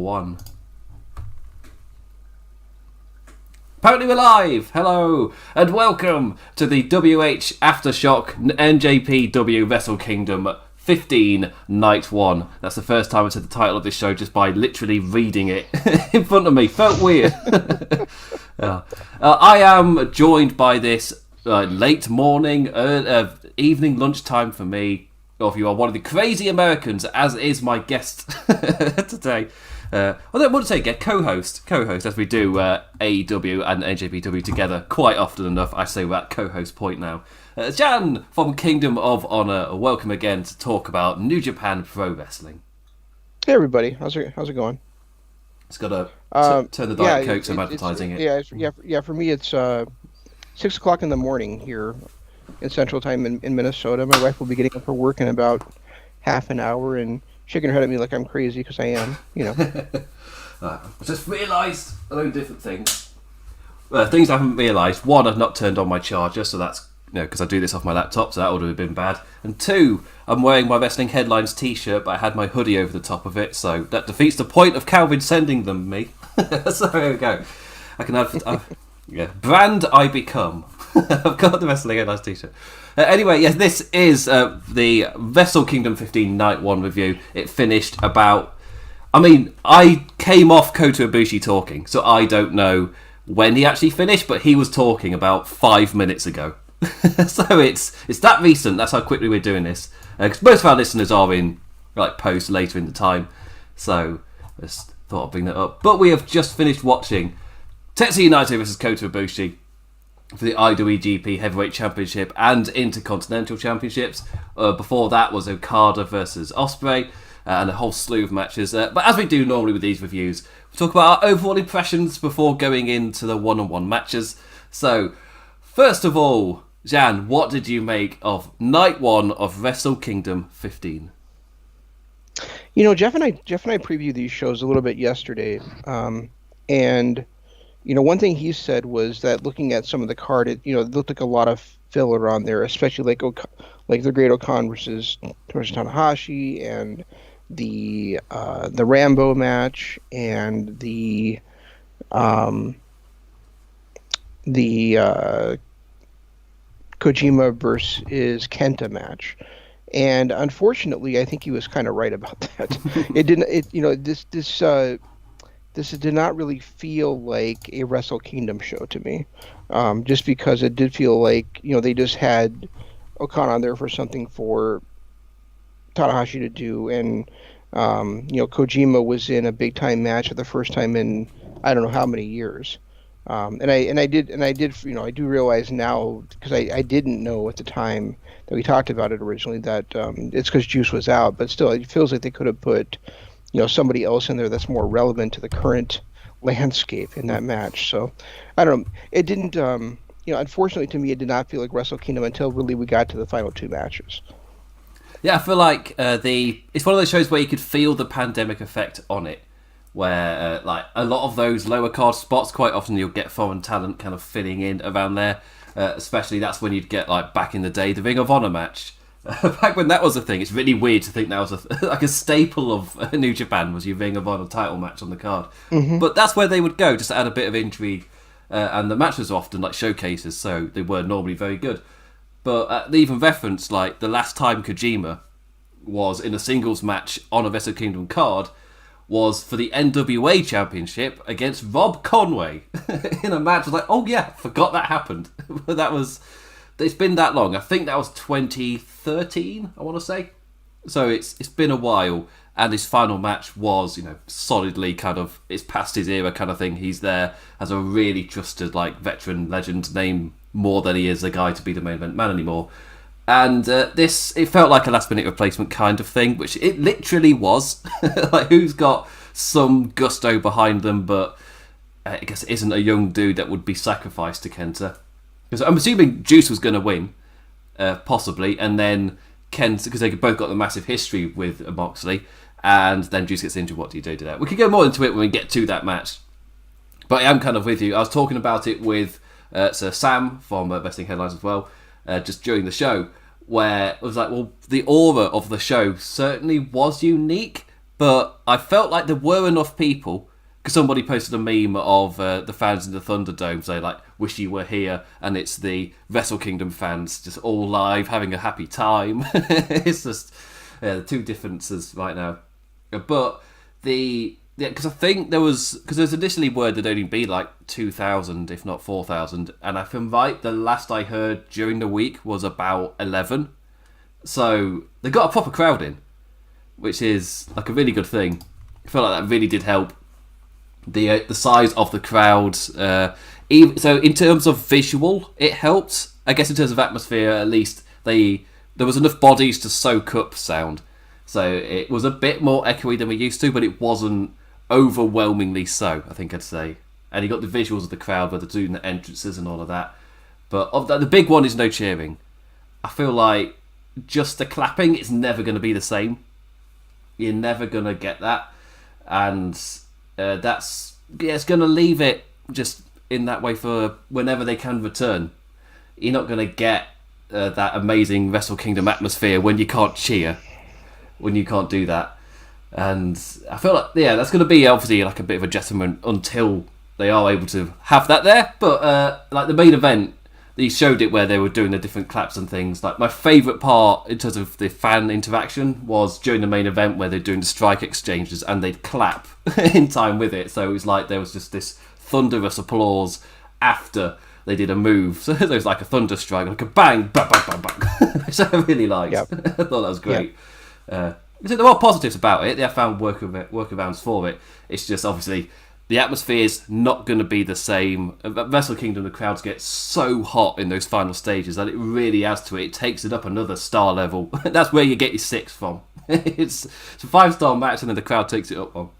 1. Apparently we're live! Hello! And welcome to the WH Aftershock NJPW Wrestle Kingdom 15 Night 1. That's the first time I said the title of this show just by literally reading it in front of me. Felt weird. I am joined by this late morning, evening, lunchtime for me. Or if you are one of the crazy Americans, as is my guest today. I don't want to say get co-host, as we do AEW and NJPW together quite often enough. I say we're at co-host point now. Jan from Kingdom of Honor, welcome again to talk about New Japan Pro Wrestling. Hey everybody, how's it going? It's got to turn the Diet Coke, so I'm advertising it. Yeah. For me, it's 6 o'clock in the morning here in Central Time in Minnesota. My wife will be getting up for work in about half an hour and shaking her head at me like I'm crazy because I am, I just realised a load of different things. Things I haven't realised. One, I've not turned on my charger, so that's because I do this off my laptop, so that would have been bad. And two, I'm wearing my Wrestling Headlines t-shirt, but I had my hoodie over the top of it, so that defeats the point of Calvin sending them me. So there we go. I can have brand I become. I've got the Wrestling Headlines t-shirt. Anyway, yes, this is the Wrestle Kingdom 15 Night 1 review. It finished about... I came off Kota Ibushi talking, so I don't know when he actually finished, but he was talking about 5 minutes ago. So it's that recent. That's how quickly we're doing this. Because most of our listeners are in post later in the time. So I just thought I'd bring that up. But we have just finished watching Tetsuya Naito versus Kota Ibushi for the IWGP Heavyweight Championship and Intercontinental Championships. Before that was Okada versus Ospreay and a whole slew of matches. But as we do normally with these reviews, we talk about our overall impressions before going into the one-on-one matches. So, first of all, Jan, what did you make of Night 1 of Wrestle Kingdom 15? Jeff and I previewed these shows a little bit yesterday, and one thing he said was that looking at some of the card, it looked like a lot of filler on there, especially like the Great Okan versus Tanahashi and the Rambo match and the Kojima versus Kenta match. And unfortunately, I think he was kind of right about that. It didn't. This did not really feel like a Wrestle Kingdom show to me, just because it did feel like they just had Okan on there for something for Tanahashi to do, and Kojima was in a big time match for the first time in I don't know how many years. I do realize now, because I didn't know at the time that we talked about it originally, that it's because Juice was out, but still it feels like they could have put somebody else in there that's more relevant to the current landscape in that match. So I don't know, it didn't unfortunately to me it did not feel like Wrestle Kingdom until really we got to the final two matches. Yeah, I feel like it's one of those shows where you could feel the pandemic effect on it, where a lot of those lower card spots, quite often you'll get foreign talent kind of filling in around there. Especially that's when you'd get back in the day the Ring of Honor match. Back when that was a thing. It's really weird to think that was a staple of New Japan was your Ring of Honor title match on the card. Mm-hmm. But that's where they would go just to add a bit of intrigue. And the matches were often showcases, so they were normally very good. But they even referenced the last time Kojima was in a singles match on a Wrestle Kingdom card was for the NWA Championship against Rob Conway in a match. I was like, oh yeah, forgot that happened. But it's been that long. I think that was 2013, I want to say. So it's been a while, and his final match was, solidly it's past his era kind of thing. He's there as a really trusted, veteran legend name more than he is a guy to be the main event man anymore. And it felt like a last-minute replacement kind of thing, which it literally was. Who's got some gusto behind them, but I guess it isn't a young dude that would be sacrificed to Kenta. Because I'm assuming Juice was going to win, possibly, and then Kenta, because they both got the massive history with Moxley, and then Juice gets injured. What do you do to that? We could go more into it when we get to that match. But I am kind of with you. I was talking about it with Sir Sam from Wrestling Headlines as well, just during the show, where it was the aura of the show certainly was unique, but I felt like there were enough people. Because somebody posted a meme of the fans in the Thunderdome saying, like, wish you were here, and it's the Wrestle Kingdom fans just all live, having a happy time. It's just the two differences right now. But because I think because there's initially word there'd only be like 2,000, if not 4,000, and if I'm right, the last I heard during the week was about 11. So they got a proper crowd in, which is like a really good thing. I feel like that really did help. The size of the crowd, so in terms of visual, it helped. I guess in terms of atmosphere, at least there was enough bodies to soak up sound, so it was a bit more echoey than we used to, but it wasn't overwhelmingly so, I think I'd say. And you got the visuals of the crowd where they're doing the entrances and all of that. But the big one is no cheering. I feel like just the clapping is never going to be the same. You're never going to get that, and it's going to leave it just in that way for whenever they can return. You're not going to get that amazing Wrestle Kingdom atmosphere when you can't cheer, when you can't do that. And I feel like, that's going to be obviously like a bit of adjustment until they are able to have that there. But like the main event, they showed it where they were doing the different claps and things. Like my favourite part in terms of the fan interaction was during the main event where they're doing the strike exchanges and they'd clap in time with it. So it was like there was just this thunderous applause after they did a move. So there was like a thunder strike, like a bang, bang, bang, bang, bang, which I really liked. Yep. I thought that was great. Yep. So there are positives about it. They have found workarounds for it. It's just obviously the atmosphere is not going to be the same. At Wrestle Kingdom, the crowds get so hot in those final stages that it really adds to it. It takes it up another star level. That's where you get your 6 from. It's a 5-star match and then the crowd takes it up on.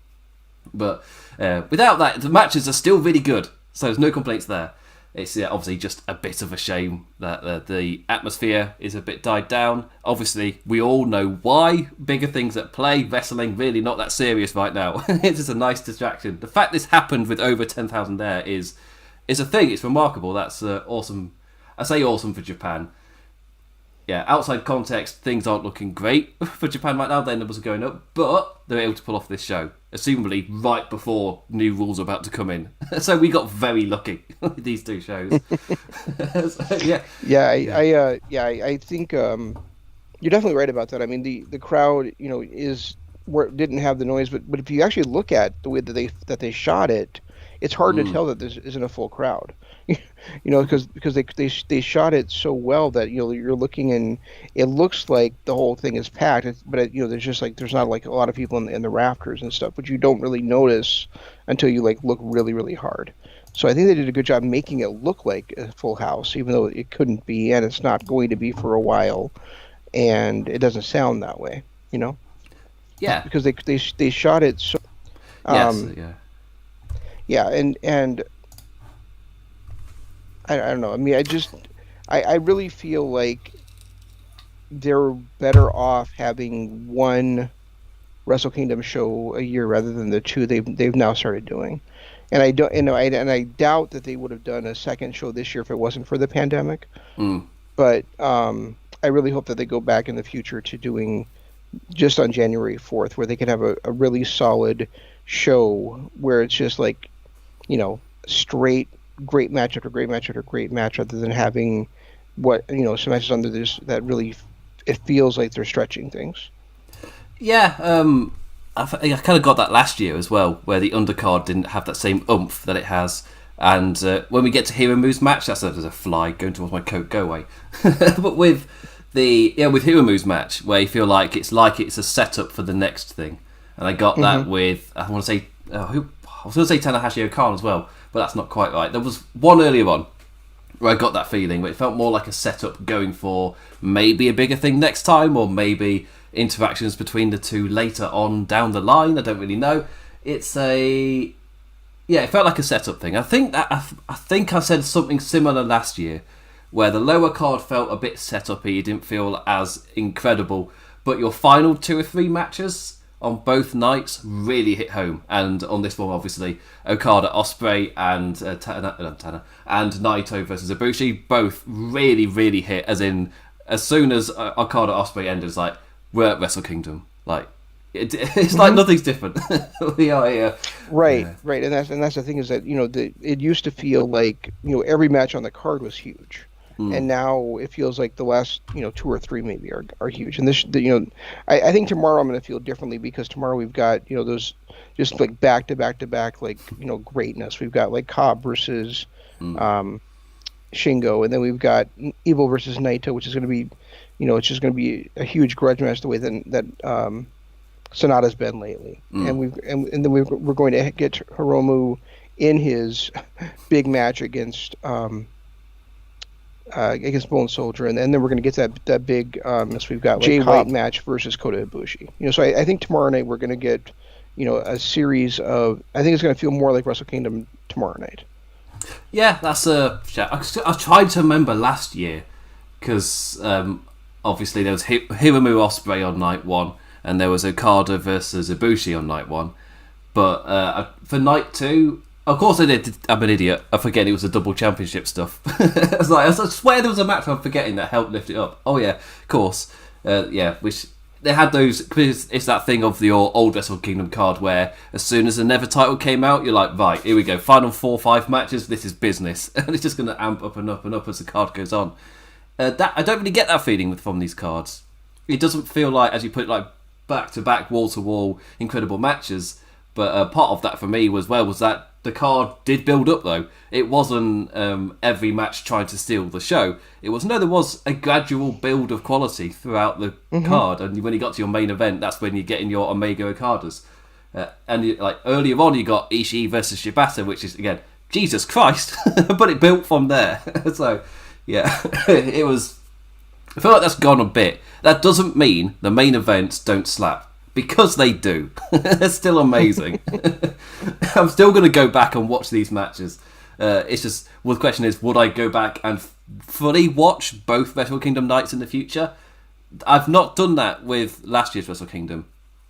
But without that, the matches are still really good. So there's no complaints there. It's obviously just a bit of a shame that the atmosphere is a bit died down. Obviously, we all know why. Bigger things at play. Wrestling really not that serious right now. It's just a nice distraction. The fact this happened with over 10,000 there is a thing. It's remarkable. That's awesome. I say awesome for Japan. Yeah, outside context, things aren't looking great for Japan right now. Their numbers are going up, but they're able to pull off this show, assumably right before new rules are about to come in. So we got very lucky with these two shows. So, I think you're definitely right about that. I mean, the crowd, didn't have the noise, but if you actually look at the way that they shot it, it's hard to tell that this isn't a full crowd. Because they shot it so well that you're looking and it looks like the whole thing is packed, but there's not like a lot of people in the rafters and stuff, which you don't really notice until you like look really, really hard. So I think they did a good job making it look like a full house, even though it couldn't be, and it's not going to be for a while, and it doesn't sound that way, Yeah, because they shot it so. Yeah, and I don't know. I mean, I really feel like they're better off having one Wrestle Kingdom show a year rather than the two they've now started doing. And I doubt that they would have done a second show this year if it wasn't for the pandemic. But I really hope that they go back in the future to doing just on January 4th, where they can have a really solid show where it's just like, straight great match after great match after great match, rather than having some matches under this that really it feels like they're stretching things. Yeah, I kind of got that last year as well, where the undercard didn't have that same oomph that it has. And when we get to Hiromu's match, there's a fly going towards my coat, go away. But with Hiromu's match, where you feel like it's a setup for the next thing, and I got that with I was going to say Tanahashi Okada as well, but that's not quite right. There was one earlier on where I got that feeling, but it felt more like a setup going for maybe a bigger thing next time, or maybe interactions between the two later on down the line. I don't really know. It felt like a setup thing. I think I said something similar last year, where the lower card felt a bit set-up-y. It didn't feel as incredible, but your final 2 or 3 matches on both nights really hit home. And on this one, obviously, Okada, Ospreay, and and Naito versus Ibushi both really, really hit. As soon as Okada Ospreay ended, it's like, we're at Wrestle Kingdom. Like, It's like nothing's different. We are here. Right, right, and that's the thing is that it used to feel like every match on the card was huge, and now it feels like the last two or three maybe are huge. And I think tomorrow I'm going to feel differently because tomorrow we've got those just like back to back to back like greatness. We've got like Cobb versus Shingo, and then we've got Evil versus Naito, which is going to be it's just going to be a huge grudge match the way that Sonata's been lately, and then we're going to get Hiromu in his big match against Bone Soldier, and then we're going to get that big we've got like Jay White match versus Kota Ibushi. So I think tomorrow night we're going to get a series of. I think it's going to feel more like Wrestle Kingdom tomorrow night. Yeah, that's a. I tried to remember last year because obviously there was Hiromu Ospreay on night one. And there was Okada versus Ibushi on night one. But for night two, of course I did. I'm an idiot. I forget it was the double championship stuff. I swear there was a match I'm forgetting that helped lift it up. Oh yeah, of course. Which they had those, because it's that thing of the old Wrestle Kingdom card where as soon as the Never title came out, you're like, right, here we go. Final 4-5 matches, this is business. And it's just going to amp up and up and up as the card goes on. I don't really get that feeling from these cards. It doesn't feel like, as you put it, like back-to-back, wall-to-wall, incredible matches. But part of that for me was that the card did build up, though. It wasn't every match trying to steal the show. There was a gradual build of quality throughout the card. And when you got to your main event, that's when you're getting your Omega Okadas. Earlier on, you got Ishii versus Shibata, which is, again, Jesus Christ. But it built from there. So, yeah, it was... I feel like that's gone a bit. That doesn't mean the main events don't slap. Because they do. They're still amazing. I'm still going to go back and watch these matches. It's just, well, the question is, would I go back and fully watch both Wrestle Kingdom nights in the future? I've not done that with last year's Wrestle Kingdom.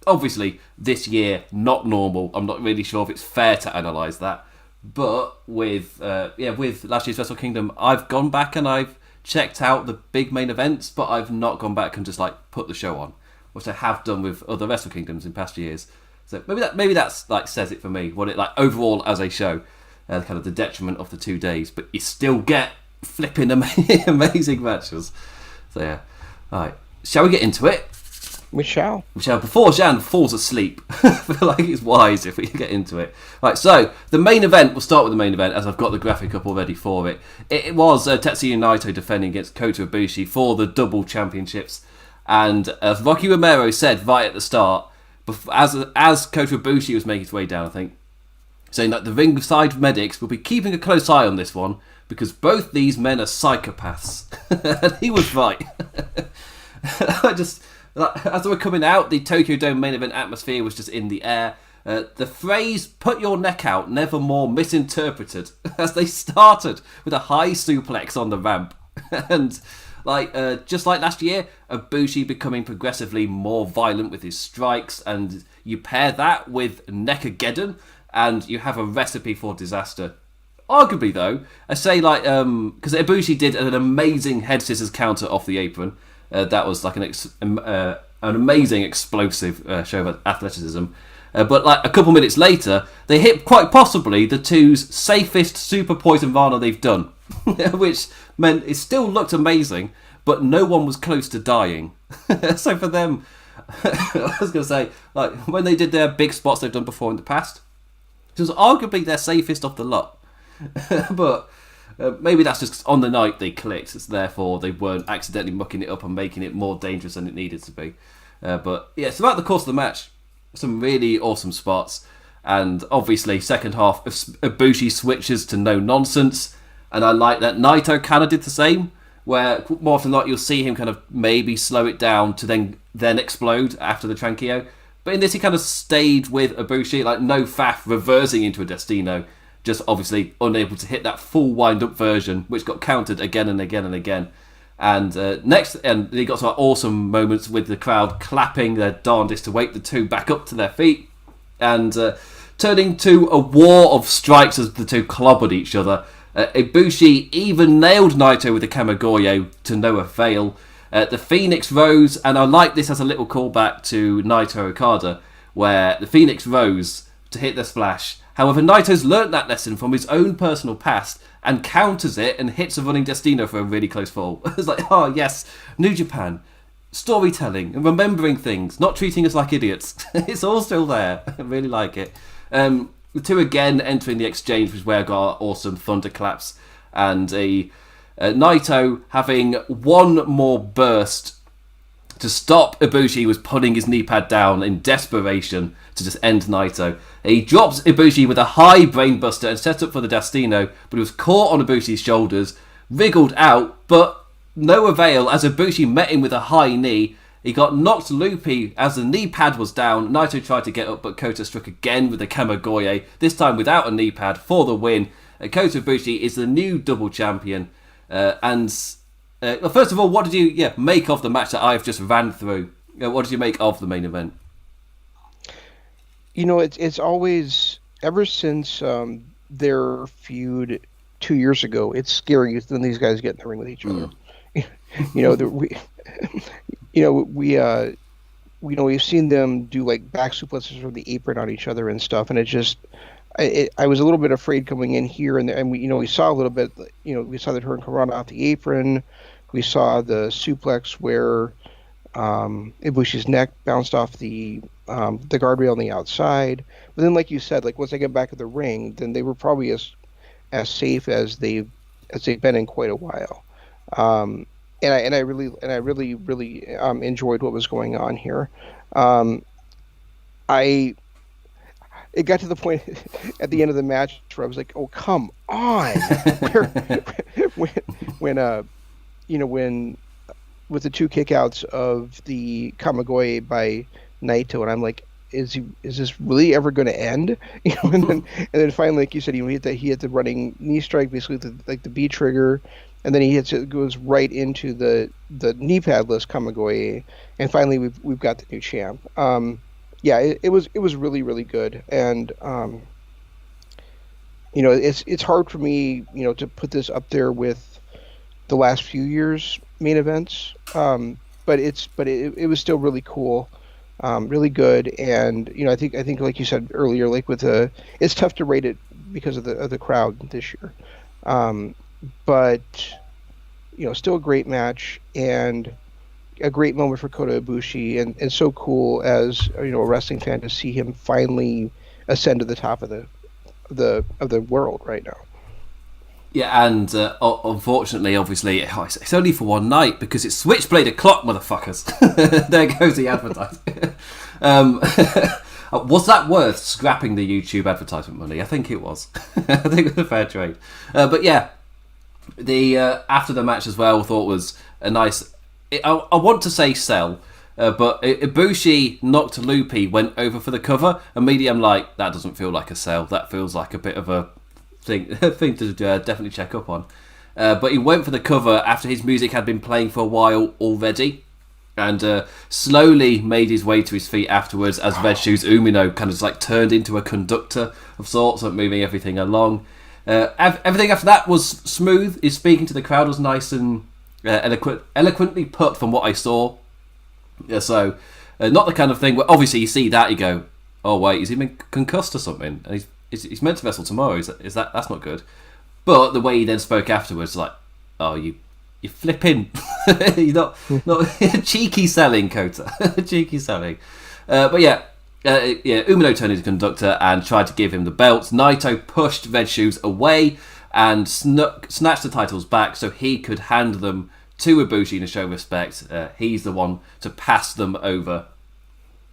Obviously, this year, not normal. I'm not really sure if it's fair to analyse that. But with last year's Wrestle Kingdom, I've gone back and I've checked out the big main events, but I've not gone back and just like put the show on, which I have done with other Wrestle Kingdoms in past years. So maybe that's like says it for me. What it like overall as a show, kind of the detriment of the 2 days, but you still get flipping amazing matches. So yeah, all right. Shall we get into it? We shall. Before Jan falls asleep, I feel like it's wise if we get into it. Right, so the main event, we'll start with the main event as I've got the graphic up already for it. It was Tetsuya Naito defending against Kota Ibushi for the double championships. And as Rocky Romero said right at the start, as Kota Ibushi was making his way down, I think, saying that the ringside medics will be keeping a close eye on this one because both these men are psychopaths. And he was right. As they were coming out, the Tokyo Dome main event atmosphere was just in the air. The phrase, put your neck out, never more misinterpreted as they started with a high suplex on the ramp. And just like last year, Ibushi becoming progressively more violent with his strikes, and you pair that with Necageddon, and you have a recipe for disaster. Arguably, though, I say because Ibushi did an amazing head scissors counter off the apron. That was like an amazing explosive show of athleticism. But like a couple minutes later, they hit quite possibly the two's safest Super Poison Rana they've done, which meant it still looked amazing, but no one was close to dying. So for them, I was going to say, like when they did their big spots they've done before in the past, it was arguably their safest of the lot. But maybe that's just on the night they clicked, so therefore they weren't accidentally mucking it up and making it more dangerous than it needed to be. But yeah, throughout the course of the match, some really awesome spots, and obviously second half Ibushi switches to no nonsense, and I like that Naito kind of did the same, where more often than not you'll see him kind of maybe slow it down to then explode after the Trankio, but in this he kind of stayed with Ibushi, like no faff reversing into a Destino, just obviously unable to hit that full wind-up version, which got countered again and again and again. And next, and he got some awesome moments with the crowd clapping their darndest to wake the two back up to their feet, and turning to a war of strikes as the two clobbered each other. Ibushi even nailed Naito with a Kamigoye to no avail. The Phoenix rose, and I like this as a little callback to Naito Okada, where the Phoenix rose to hit the splash. However, Naito's learnt that lesson from his own personal past and counters it and hits a running Destino for a really close fall. It's like, oh yes, New Japan, storytelling and remembering things, not treating us like idiots. It's all still there. I really like it. The two again entering the exchange, which is where I got awesome thunderclaps and a Naito having one more burst to stop Ibushi. He was putting his knee pad down in desperation to just end Naito. He drops Ibushi with a high brainbuster and set up for the Destino, but he was caught on Ibushi's shoulders, wriggled out, but no avail as Ibushi met him with a high knee. He got knocked loopy as the knee pad was down. Naito tried to get up, but Kota struck again with a Kamigoye, this time without a knee pad, for the win. Kota Ibushi is the new double champion. Well, first of all, what did you make of the match that I've just ran through? What did you make of the main event? You know, it's always, ever since their feud 2 years ago, it's scary when these guys get in the ring with each other. We've seen them do like back suplexes from the apron on each other and stuff, and it just, I was a little bit afraid coming in here, and we saw a little bit, we saw the turn Karana off the apron, we saw the suplex where Ibushi's neck bounced off the guardrail on the outside, but then like you said, like once they get back to the ring, then they were probably as safe as they've been in quite a while. And I really enjoyed what was going on here. It got to the point at the end of the match where I was like, "Oh, come on!" when with the two kickouts of the Kamigoye by Naito, and I'm like, is this really ever going to end? And then finally, like you said, he hit the running knee strike, basically the B trigger. And then it goes right into the knee padless Kamigoye, and finally we've got the new champ. It was really, really good, and it's hard for me to put this up there with the last few years' main events, but it was still really cool, really good, and I think like you said earlier, like it's tough to rate it because of the crowd this year. But still a great match and a great moment for Kota Ibushi, and so cool as a wrestling fan to see him finally ascend to the top of the world right now. Yeah, and unfortunately, obviously, it's only for one night because it's Switchblade o'clock, motherfuckers. There goes the advertising. Was that worth scrapping the YouTube advertisement money? I think it was. I think it was a fair trade. But yeah. The after the match as well, I thought was a nice. I want to say sell, but Ibushi knocked loopy, went over for the cover. Immediately, I'm like, that doesn't feel like a sell. That feels like a bit of a thing to definitely check up on. But he went for the cover after his music had been playing for a while already, and slowly made his way to his feet afterwards as Red Shoes Umino kind of like turned into a conductor of sorts, like moving everything along. Everything after that was smooth. His speaking to the crowd was nice and eloquently put from what I saw. So not the kind of thing where obviously you see that you go, oh wait, he's even concussed or something, and he's meant to wrestle tomorrow. That's not good. But the way he then spoke afterwards, like, oh you're flipping, you're not cheeky selling, Kota, cheeky selling. But yeah. Umino turned into conductor and tried to give him the belts. Naito pushed Red Shoes away and snatched the titles back so he could hand them to Ibushi to show respect. He's the one to pass them over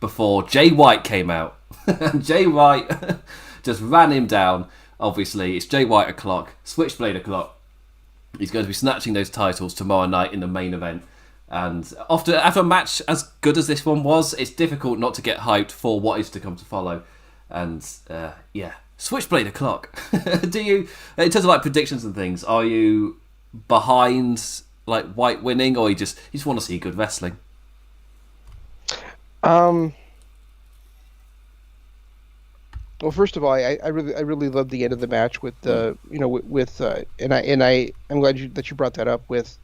before Jay White came out. And Jay White just ran him down. Obviously, it's Jay White o'clock, Switchblade o'clock. He's going to be snatching those titles tomorrow night in the main event. And after a match as good as this one was, it's difficult not to get hyped for what is to come to follow. And Switchblade o'clock. Do you, in terms of like predictions and things, are you behind like White winning, or you just want to see good wrestling? Well, first of all, I really loved the end of the match with I'm glad that you brought that up with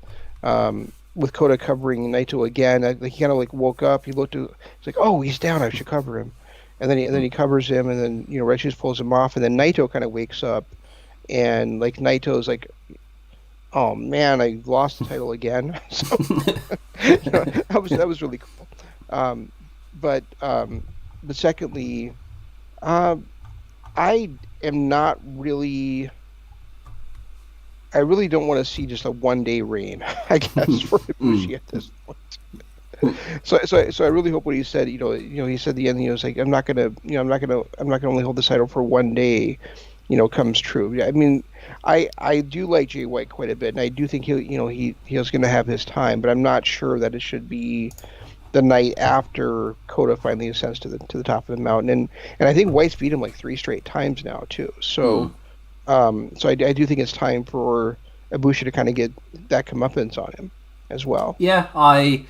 with Kota covering Naito again, he kind of like woke up. He looked at, he's like, oh, he's down. I should cover him. And then he covers him, and then Red Shoes pulls him off, and then Naito kind of wakes up, and like Naito's like, oh man, I lost the title again. So that was really cool. But secondly, I am not really. I really don't want to see just a one-day reign, I guess, for Ibushi at this point. So I really hope what he said. He said at the end. He was like, I'm not gonna only hold the title for one day. Comes true. I mean, I do like Jay White quite a bit, and I do think he was going to have his time, but I'm not sure that it should be the night after Kota finally ascends to the top of the mountain, and I think White's beat him like 3 straight times now too. So, so I do think it's time for Ibushi to kind of get that comeuppance on him as well. Yeah, I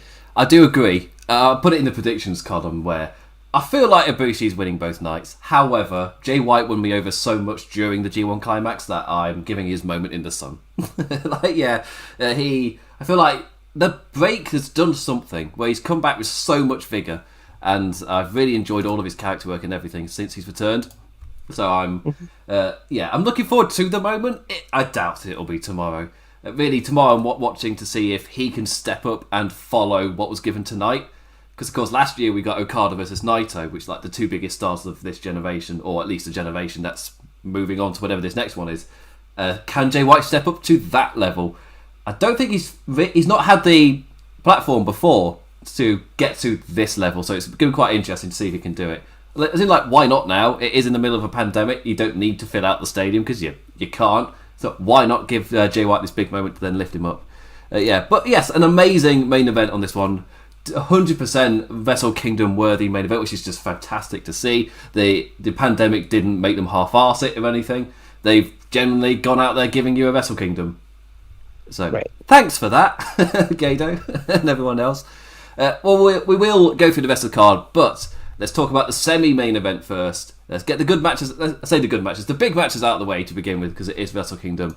do agree. I'll put it in the predictions column where I feel like Ibushi's winning both nights. However, Jay White won me over so much during the G1 Climax that I'm giving his moment in the sun. I feel like the break has done something where he's come back with so much vigour, and I've really enjoyed all of his character work and everything since he's returned. So I'm looking forward to the moment. I doubt it'll be tomorrow. Really, tomorrow I'm watching to see if he can step up and follow what was given tonight. Because, of course, last year we got Okada versus Naito, which are like the 2 biggest stars of this generation, or at least the generation that's moving on to whatever this next one is. Can Jay White step up to that level? I don't think he's not had the platform before to get to this level, so it's going to be quite interesting to see if he can do it. As in, like, why not now? It is in the middle of a pandemic. You don't need to fill out the stadium because you can't. So why not give Jay White this big moment to then lift him up? But yes, an amazing main event on this one. 100% Wrestle Kingdom worthy main event, which is just fantastic to see. The pandemic didn't make them half-arse it or anything. They've generally gone out there giving you a Wrestle Kingdom. So Thanks for that, Gado and everyone else. We will go through the rest of the card, but let's talk about the semi-main event first. Let's get the good matches. I say the good matches, the big matches out of the way to begin with, because it is Wrestle Kingdom.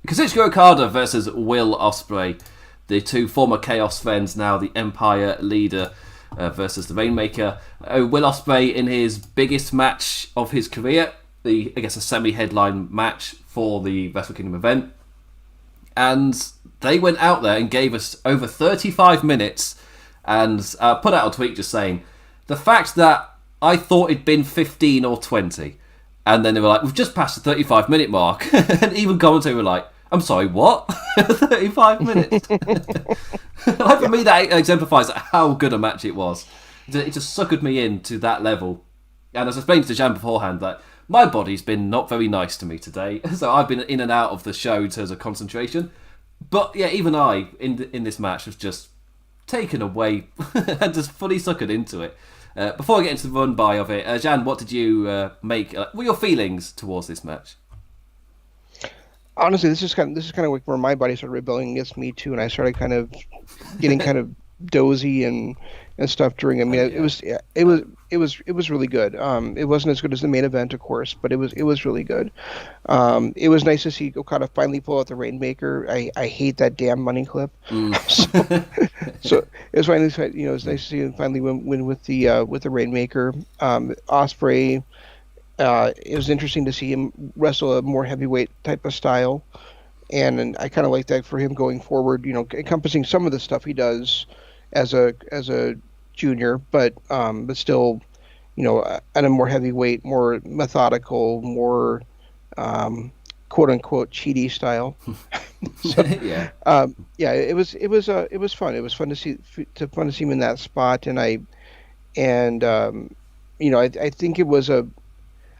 Kazuchika Okada versus Will Ospreay. The 2 former Chaos friends, now the Empire leader versus the Rainmaker. Will Ospreay in his biggest match of his career, a semi-headline match for the Wrestle Kingdom event. And they went out there and gave us over 35 minutes and put out a tweet just saying, the fact that I thought it'd been 15 or 20, and then they were like, we've just passed the 35-minute mark, and even commentary were like, I'm sorry, what? 35 minutes? For me, that exemplifies how good a match it was. It just suckered me into that level. And as I explained to Jan beforehand, that my body's been not very nice to me today. So I've been in and out of the show in terms of concentration. But yeah, even I, in this match, was just taken away and just fully suckered into it. Before I get into the run-by of it, Jan, what did you make? What were your feelings towards this match? Honestly, this is kind of like where my body started rebelling against me too, and I started kind of getting kind of dozy and stuff during. I mean, it was really good. It wasn't as good as the main event, of course, but it was really good. It was nice to see Okada finally pull out the Rainmaker. I hate that damn money clip. So it was finally, it was nice to see him finally win with the Rainmaker. Ospreay. It was interesting to see him wrestle a more heavyweight type of style, and I kind of like that for him going forward. Encompassing some of the stuff he does as a junior, but still, at a more heavyweight, more methodical, more quote unquote cheaty style. So, it was fun. It was fun to see him in that spot, and I think it was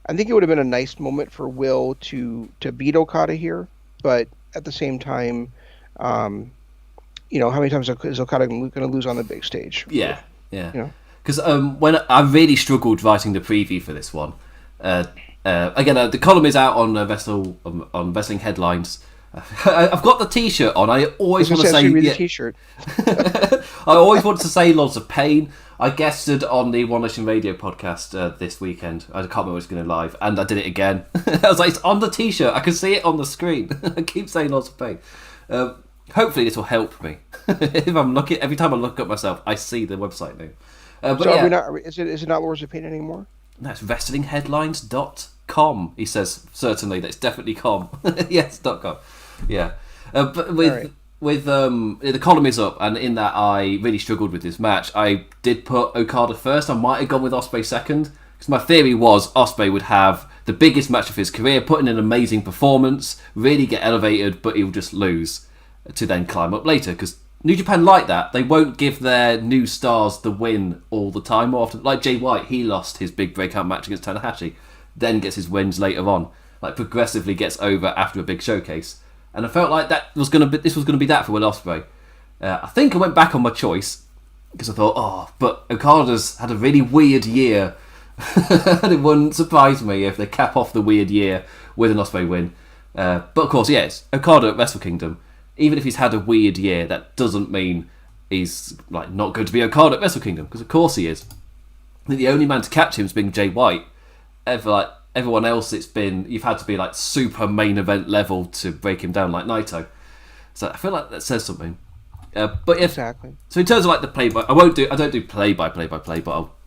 I think it would have been a nice moment for Will to beat Okada here, but at the same time, how many times is Okada going to lose on the big stage? Yeah. Because when I really struggled writing the preview for this one, again, the column is out on on Wrestling Headlines. I've got the T-shirt on. I always want to say the T-shirt. I always want to say lots of pain. I guested on the One Nation Radio podcast this weekend. I can't remember what's going to live, and I did it again. I was like, it's on the T-shirt. I can see it on the screen. I keep saying lots of pain. Hopefully this will help me. If I'm looking, every time I look up myself, I see the website name. But So yeah, are we not? Is it not Lords of Pain anymore? that's wrestlingheadlines.com. He says certainly that's definitely com. Yes, .com. Yeah, but with the column is up, and in that I really struggled with this match. I did put Okada first. I might have gone with Ospreay second because my theory was Ospreay would have the biggest match of his career, put in an amazing performance, really get elevated, but he'll just lose to then climb up later because New Japan like that. They won't give their new stars the win all the time. More often, like Jay White, he lost his big breakout match against Tanahashi, then gets his wins later on. Like progressively gets over after a big showcase. And I felt like this was going to be that for Will Ospreay. I think I went back on my choice because I thought, but Okada's had a really weird year. And it wouldn't surprise me if they cap off the weird year with an Ospreay win. But of course, yes, Okada at Wrestle Kingdom. Even if he's had a weird year, that doesn't mean he's like not going to be Okada at Wrestle Kingdom, because of course he is. I think the only man to catch him has been Jay White. Everyone else, you've had to be like super main event level to break him down like Naito. So I feel like that says something. But if, Exactly. So in terms of like the play by, I don't do play by play, but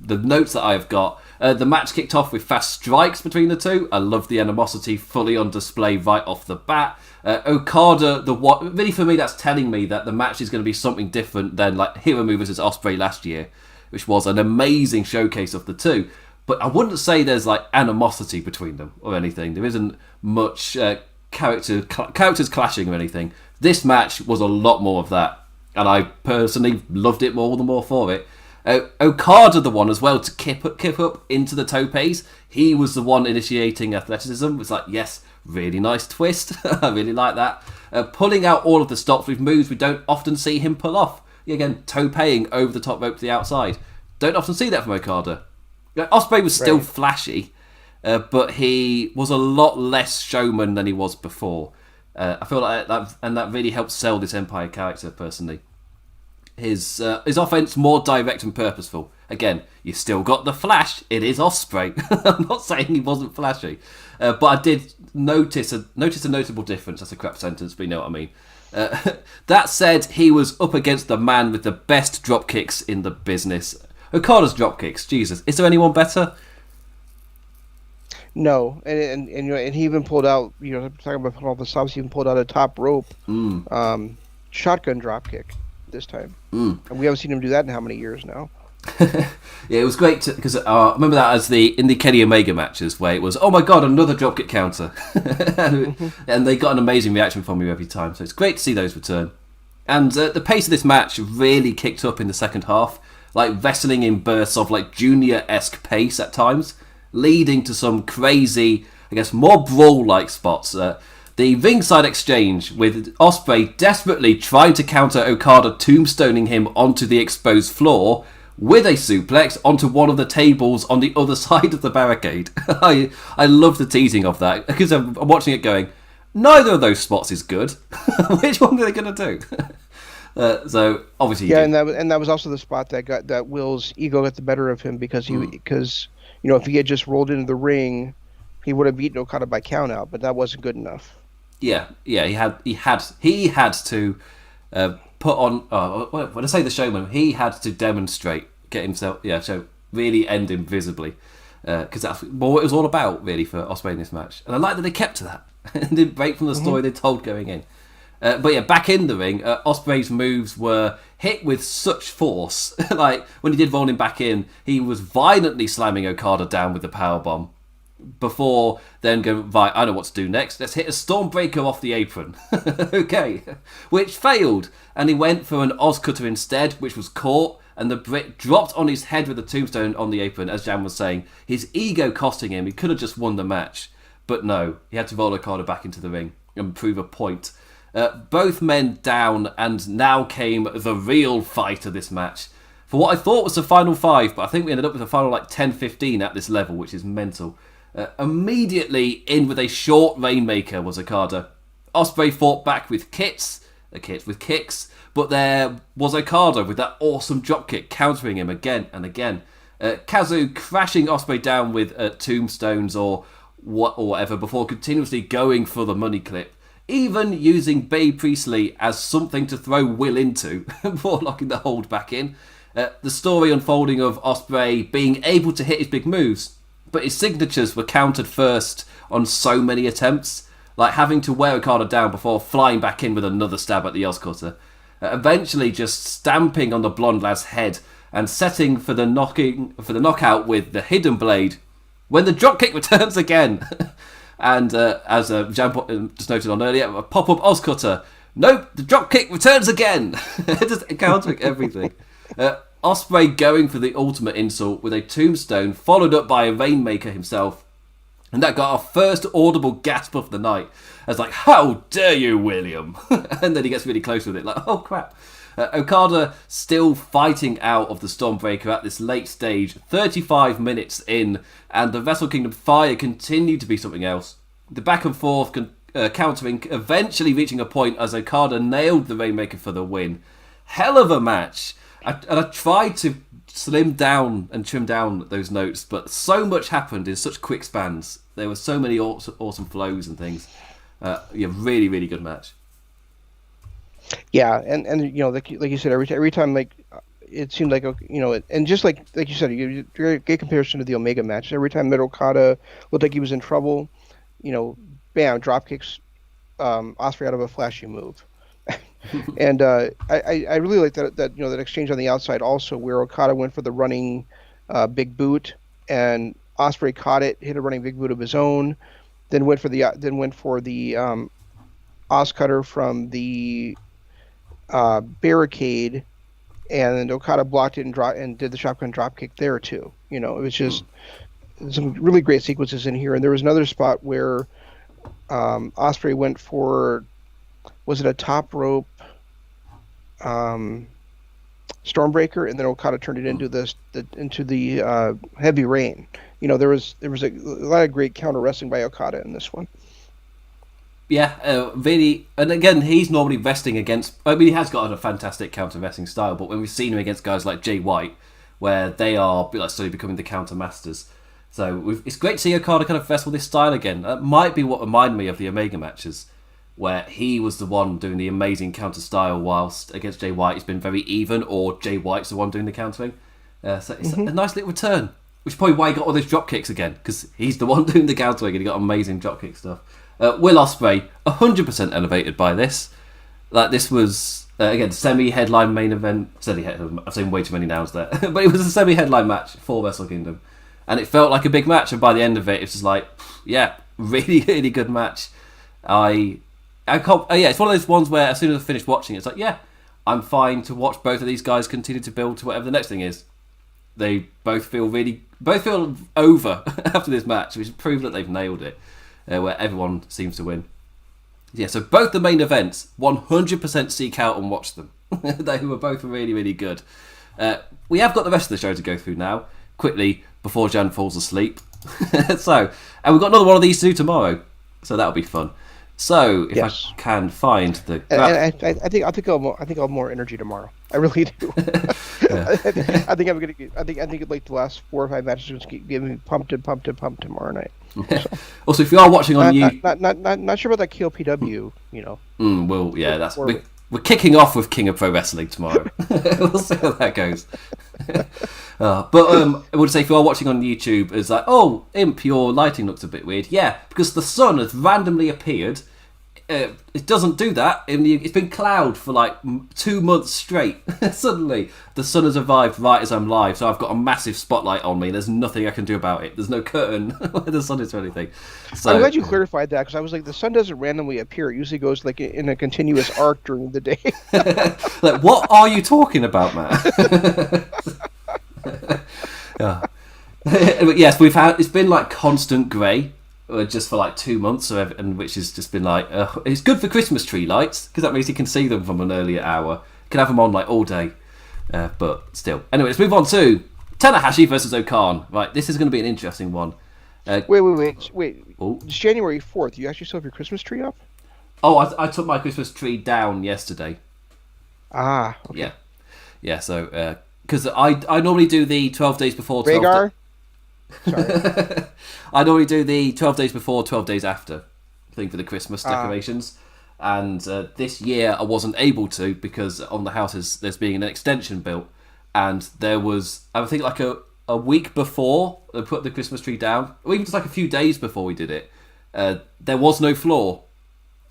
the notes that I've got, the match kicked off with fast strikes between the two. I love the animosity fully on display right off the bat. Okada, really for me, that's telling me that the match is going to be something different than like Hiromu versus Ospreay last year, which was an amazing showcase of the two. But I wouldn't say there's like animosity between them or anything. There isn't much characters clashing or anything. This match was a lot more of that. And I personally loved it all the more for it. Okada, the one as well, to kip up into the topes. He was the one initiating athleticism. It's like, yes, really nice twist. I really like that. Pulling out all of the stops with moves we don't often see him pull off. Again, topeing over the top rope to the outside. Don't often see that from Okada. Ospreay was still flashy, but he was a lot less showman than he was before. I feel like that really helped sell this Empire character personally. His offense more direct and purposeful. Again, you still got the flash. It is Ospreay. I'm not saying he wasn't flashy, but I did notice a notable difference. That's a crap sentence, but you know what I mean. That said, he was up against the man with the best drop kicks in the business. Okada's drop kicks, Jesus, is there anyone better? No, and he even pulled out. Talking about pulling all the stops, he even pulled out a top rope shotgun drop kick this time, and we haven't seen him do that in how many years now. Yeah, it was great because I remember that as in the Kenny Omega matches where it was, oh my god, another dropkick counter, and they got an amazing reaction from you every time. So it's great to see those return. And the pace of this match really kicked up in the second half, like wrestling in bursts of like junior-esque pace at times, leading to some crazy, I guess, more brawl-like spots. The ringside exchange with Ospreay desperately trying to counter Okada tombstoning him onto the exposed floor with a suplex onto one of the tables on the other side of the barricade. I love the teasing of that because I'm watching it going, neither of those spots is good. Which one are they going to do? So obviously, and that was also the spot that Will's ego got the better of him because if he had just rolled into the ring, he would have beaten Okada by count out, but that wasn't good enough. Yeah, he had to put on. When I say the showman, he had to demonstrate, get himself, so really end him visibly, because that's what it was all about, really, for Ospreay in this match. And I like that they kept to that and didn't break from the story they told going in. But yeah, back in the ring, Ospreay's moves were hit with such force. Like when he did roll him back in, he was violently slamming Okada down with the powerbomb. Before then going, right, I know what to do next. Let's hit a Stormbreaker off the apron. Okay. Which failed. And he went for an Oz Cutter instead, which was caught. And the Brit dropped on his head with a tombstone on the apron, as Jan was saying. His ego costing him. He could have just won the match. But no, he had to roll Okada back into the ring and prove a point. Both men down, and now came the real fight of this match. For what I thought was the final 5, but I think we ended up with a final 10-15 at this level, which is mental. Immediately in with a short Rainmaker was Okada. Ospreay fought back with kicks, but there was Okada with that awesome dropkick countering him again and again. Kazu crashing Ospreay down with tombstones or whatever before continuously going for the money clip. even using Babe Priestley as something to throw Will into before locking the hold back in. The story unfolding of Ospreay being able to hit his big moves, but his signatures were countered first on so many attempts, like having to wear Okada down before flying back in with another stab at the Oscutter. Eventually just stamping on the blonde lad's head and setting for the knockout with the hidden blade when the dropkick returns again. And as Jan just noted on earlier, a pop-up Oscutter. Nope, the dropkick returns again. Just countering everything. Ospreay going for the ultimate insult with a tombstone followed up by a Rainmaker himself. And that got our first audible gasp of the night. As like, how dare you, William? And then he gets really close with it, like, oh crap. Okada still fighting out of the Stormbreaker at this late stage, 35 minutes in, and the Wrestle Kingdom fire continued to be something else. The back and forth countering, eventually reaching a point as Okada nailed the Rainmaker for the win. Hell of a match. I tried to slim down and trim down those notes, but so much happened in such quick spans. There were so many awesome flows and things. Really, really good match. Yeah, and like you said, every time like it seemed like and just like you said, you great comparison to the Omega match. Every time that Okada looked like he was in trouble, bam, drop kicks Ospreay out of a flashy move. And I really like that exchange on the outside also, where Okada went for the running big boot and Ospreay caught it, hit a running big boot of his own, then went for the Oscutter from the barricade, and then Okada blocked it and did the shotgun drop kick there too. It was just some really great sequences in here. And there was another spot where Ospreay went for, was it a top rope Stormbreaker, and then Okada turned it into the heavy rain. There was a lot of great counter wrestling by Okada in this one. Yeah, really, and again, he's normally wrestling against. I mean, he has got a fantastic counter wrestling style, but when we've seen him against guys like Jay White, where they are slowly becoming the counter masters, so it's great to see Okada kind of wrestle this style again. That might be what reminded me of the Omega matches, where he was the one doing the amazing counter style, whilst against Jay White it's been very even, or Jay White's the one doing the countering. So it's a nice little return, which is probably why he got all those drop kicks again, because he's the one doing the countering and he got amazing drop kick stuff. Will Ospreay 100% elevated by this. Like, this was again semi-headline main event. I've seen way too many nouns there, but it was a semi-headline match for Wrestle Kingdom, and it felt like a big match. And by the end of it, it's just like, yeah, really, really good match. I can't. It's one of those ones where as soon as I finished watching, it's like, yeah, I'm fine to watch both of these guys continue to build to whatever the next thing is. They both feel over after this match, which proves that they've nailed it. Where everyone seems to win. Yeah, so both the main events, 100% seek out and watch them. They were both really, really good. We have got the rest of the show to go through now, quickly, before Jan falls asleep. And we've got another one of these to do tomorrow, so that'll be fun. So if I can find the, I think I'll have more energy tomorrow. I really do. I think like the last 4 or 5 matches are going to give me pumped tomorrow night. So. Also, if you are watching on YouTube, not sure about that KOPW. We're kicking off with King of Pro Wrestling tomorrow. We'll see how that goes. But I would say if you are watching on YouTube, it's like, oh, Imp, your lighting looks a bit weird. Yeah, because the sun has randomly appeared. It doesn't do that. It's been cloud for like 2 months straight. Suddenly, the sun has arrived right as I'm live, so I've got a massive spotlight on me. There's nothing I can do about it. There's no curtain where the sun is or anything. So, I'm glad you clarified that, because I was like, the sun doesn't randomly appear. It usually goes like in a continuous arc during the day. Like, what are you talking about, man? But yes, it's been like constant grey. Just for like 2 months, and which has just been like, it's good for Christmas tree lights, because that means you can see them from an earlier hour. You can have them on like all day, but still. Anyway, let's move on to Tanahashi versus Okan. Right, this is going to be an interesting one. Wait. Oh. It's January 4th. You actually still have your Christmas tree up? Oh, I took my Christmas tree down yesterday. Ah, okay. Yeah. So because I normally do the 12 days before. Rhaegar? Sorry. I normally do the 12 days before, 12 days after thing for the Christmas decorations. And this year I wasn't able to because on the house there's being an extension built, and there was, I think, like a week before they put the Christmas tree down, or even just like a few days before we did it, there was no floor,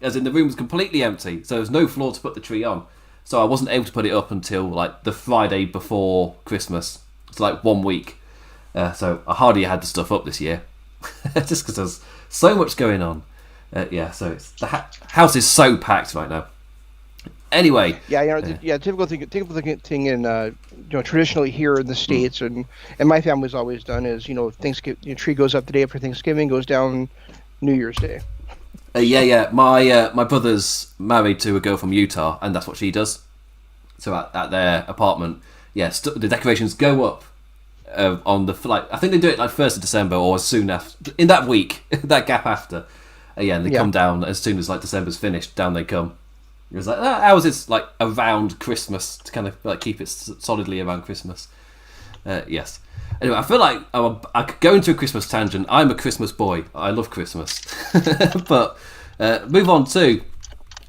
as in the room was completely empty, so there was no floor to put the tree on. So I wasn't able to put it up until like the Friday before Christmas. It's like 1 week. So I hardly had the stuff up this year, just because there's so much going on. So the house is so packed right now. Anyway, typical thing in traditionally here in the States, and my family's always done is Thanksgiving, tree goes up the day after Thanksgiving, goes down New Year's Day. My brother's married to a girl from Utah, and that's what she does. So at their apartment, the decorations go up on the flight. I think they do it like 1st of December or as soon after, in that week, that gap after. And they come down as soon as like December's finished. Down they come. It was like, ours is like around Christmas to kind of like keep it solidly around Christmas. Yes. Anyway, I feel like I could go into a Christmas tangent. I'm a Christmas boy. I love Christmas. But move on to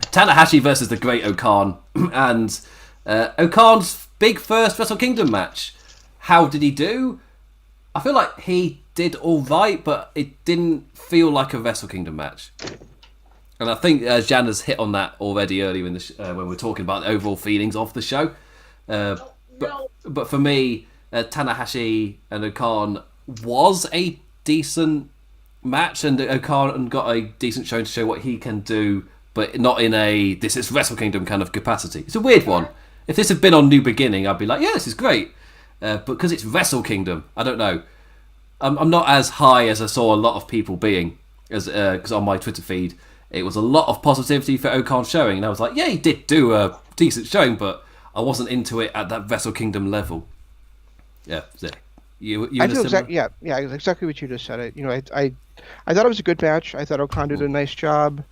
Tanahashi versus the Great O-Khan. And O-Khan's big first Wrestle Kingdom match. How did he do? I feel like he did all right, but it didn't feel like a Wrestle Kingdom match. And I think Jan has hit on that already earlier in the when we were talking about the overall feelings of the show. But for me, Tanahashi and O-Khan was a decent match, and O-Khan got a decent show to show what he can do, but not in a this is Wrestle Kingdom kind of capacity. It's a weird one. If this had been on New Beginning, I'd be like, yeah, this is great. But because it's Wrestle Kingdom, I don't know. I'm not as high as I saw a lot of people being, because on my Twitter feed, it was a lot of positivity for O-Khan showing, and I was like, yeah, he did do a decent showing, but I wasn't into it at that Wrestle Kingdom level. Yeah, you I do exactly. Yeah, exactly what you just said. I thought it was a good match. I thought O-Khan did a nice job,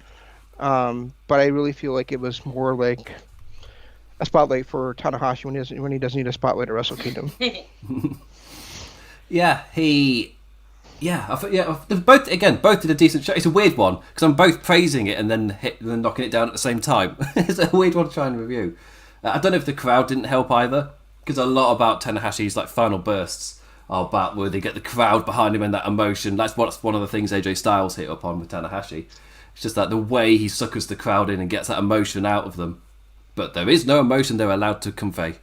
but I really feel like it was more like a spotlight for Tanahashi when he doesn't need a spotlight at Wrestle Kingdom. Both did a decent show. It's a weird one because I'm both praising it and then knocking it down at the same time. It's a weird one to try and review. I don't know if the crowd didn't help either, because a lot about Tanahashi's like final bursts are about where they get the crowd behind him and that emotion. That's one of the things AJ Styles hit up on with Tanahashi. It's just that the way he suckers the crowd in and gets that emotion out of them. But there is no emotion they're allowed to convey.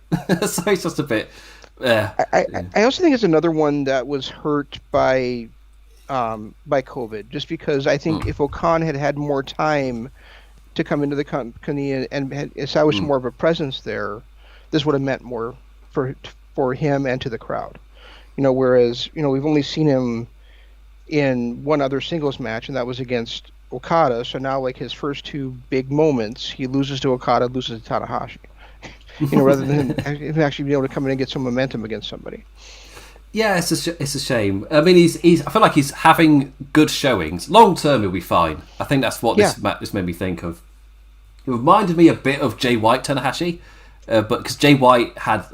So it's just a bit... I also think it's another one that was hurt by COVID, just because I think if O-Khan had had more time to come into the company and had established more of a presence there, this would have meant more for him and to the crowd. Whereas we've only seen him in one other singles match, and that was against Okada. So now, like, his first two big moments, he loses to Okada, loses to Tanahashi. Rather than him actually being able to come in and get some momentum against somebody. Yeah, it's a shame. I mean, I feel like he's having good showings. Long term, he'll be fine. I think that's what this made me think of. It reminded me a bit of Jay White Tanahashi, but because Jay White had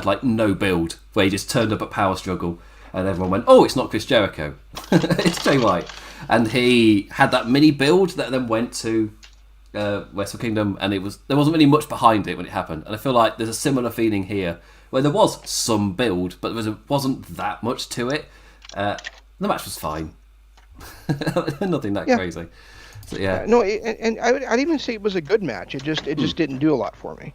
like no build, where he just turned up at Power Struggle, and everyone went, "Oh, it's not Chris Jericho, it's Jay White," and he had that mini build that then went to Wrestle Kingdom, and there wasn't really much behind it when it happened. And I feel like there's a similar feeling here, where there was some build, but there wasn't that much to it. The match was fine, nothing that crazy. So, yeah. No, and I'd even say it was a good match. It just didn't do a lot for me.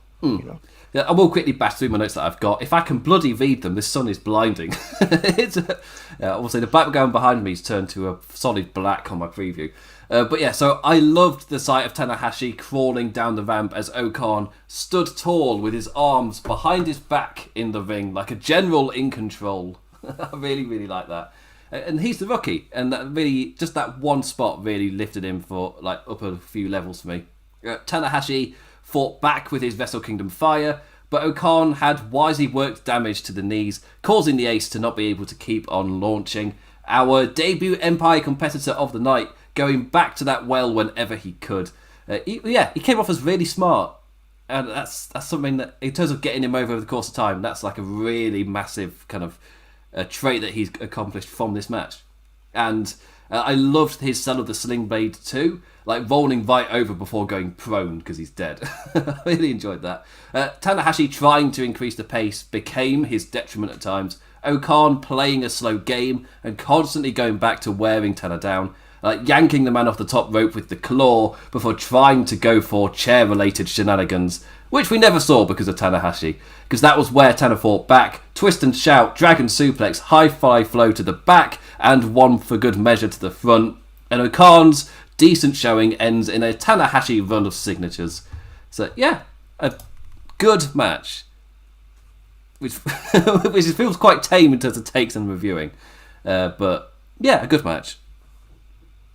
Yeah, I will quickly bash through my notes that I've got. If I can bloody read them, this sun is blinding. I will say the background behind me is turned to a solid black on my preview. But yeah, so I loved the sight of Tanahashi crawling down the ramp as O-Khan stood tall with his arms behind his back in the ring, like a general in control. I really, really like that. And he's the rookie, and that really, just that one spot really lifted him for like up a few levels for me. Tanahashi fought back with his Wrestle Kingdom fire, but O-Khan had wisely worked damage to the knees, causing the ace to not be able to keep on launching. Our debut Empire competitor of the night, going back to that well whenever he could. He came off as really smart, and that's something that, in terms of getting him over the course of time, that's like a really massive kind of trait that he's accomplished from this match. And I loved his sell of the Sling Blade too, like rolling right over before going prone because he's dead. I really enjoyed that. Tanahashi trying to increase the pace became his detriment at times. O-Khan playing a slow game and constantly going back to wearing Tana down, yanking the man off the top rope with the claw before trying to go for chair-related shenanigans, which we never saw because of Tanahashi, because that was where Tana fought back, twist and shout, dragon suplex, high-fly flow to the back, and one for good measure to the front, and O-Khan's decent showing ends in a Tanahashi run of signatures. So yeah, a good match, which feels quite tame in terms of takes and reviewing, but yeah, a good match.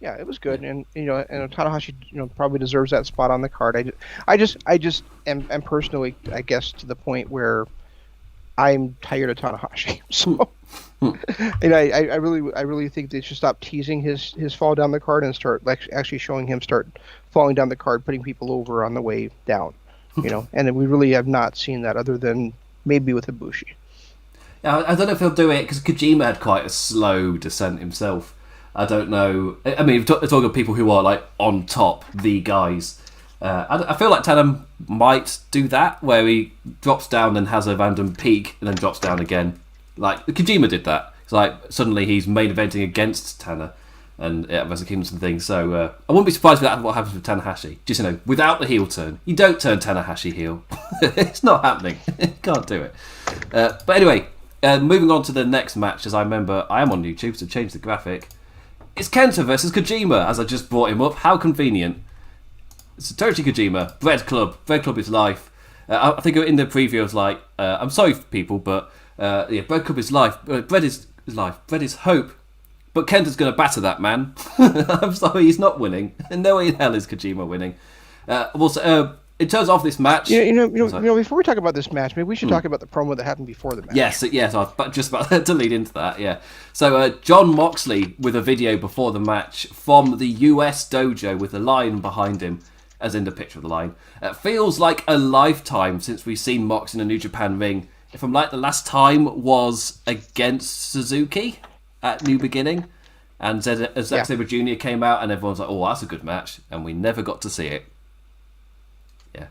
Yeah, it was good, and Tanahashi, probably deserves that spot on the card. I just am personally, I guess, to the point where I'm tired of Tanahashi. So, I really think they should stop teasing his fall down the card and start actually showing him start falling down the card, putting people over on the way down. And we really have not seen that other than maybe with Ibushi. Yeah, I don't know if he'll do it because Kojima had quite a slow descent himself. I don't know. I mean, we're talking about people who are like on top, the guys. I feel like Tana might do that, where he drops down and has a random peak and then drops down again. Like Kojima did that. It's like suddenly he's main eventing against Tana and Wrestle Kingdom and things. So I wouldn't be surprised if what happens with Tanahashi. Just without the heel turn, you don't turn Tanahashi heel. It's not happening. Can't do it. But anyway, moving on to the next match. As I remember, I am on YouTube, so change the graphic. It's Kenta versus Kojima, as I just brought him up. How convenient. It's Satoshi Kojima, Bread Club. Bread Club is life. I think in the preview I was like, I'm sorry for people, but Bread Club is life. Bread is life. Bread is hope. But Kenta's going to batter that man. I'm sorry, he's not winning. No way in hell is Kojima winning. Also, in terms of this match... before we talk about this match, maybe we should talk about the promo that happened before the match. Yes, I was just about to lead into that, yeah. So, John Moxley with a video before the match from the US dojo with a lion behind him, as in the picture of the lion. Feels like a lifetime since we've seen Mox in a New Japan ring. If I'm like, the last time was against Suzuki at New Beginning, and Zack Sabre Jr. came out, and everyone's like, oh, that's a good match, and we never got to see it. Yeah.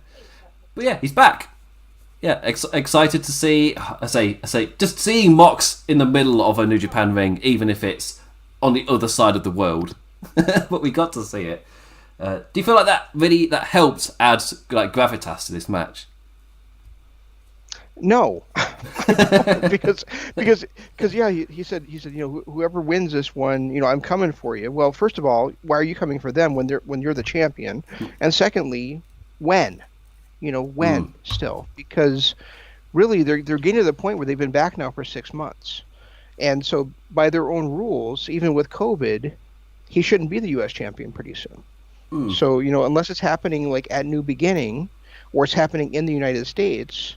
But yeah, he's back. Yeah, excited to see. I say, just seeing Mox in the middle of a New Japan ring, even if it's on the other side of the world. But we got to see it. Do you feel like that helped add gravitas to this match? No, because yeah, he said whoever wins this one, I'm coming for you. Well, first of all, why are you coming for them when you're the champion? And secondly, when? Still, because really they're getting to the point where they've been back now for 6 months, and so by their own rules, even with COVID, he shouldn't be the U.S. champion pretty soon. So unless it's happening like at New Beginning, or it's happening in the United States,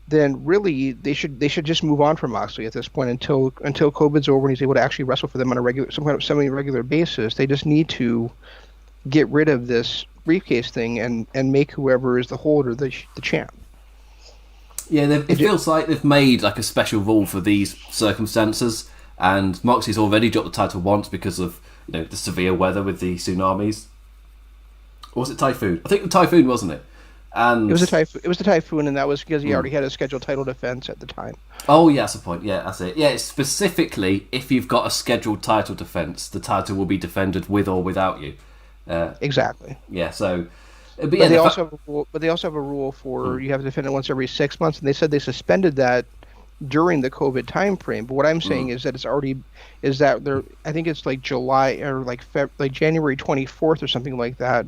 then really they should just move on from Moxley at this point until COVID's over and he's able to actually wrestle for them on some kind of semi-regular basis. They just need to get rid of this briefcase thing and make whoever is the holder the champ. Yeah, it feels like they've made like a special rule for these circumstances, and Moxley's already dropped the title once because of the severe weather with the tsunamis. Or was it typhoon? I think the typhoon, wasn't it? And it was the typhoon, and that was because he already had a scheduled title defense at the time. Oh, yeah, that's the point. Yeah, that's it. Yeah, it's specifically if you've got a scheduled title defense, the title will be defended with or without you. Exactly. Yeah. So, but they also have a rule for you have to defend it once every 6 months, and they said they suspended that during the COVID time frame. But what I'm saying is that I think it's like July or like January 24th or something like that.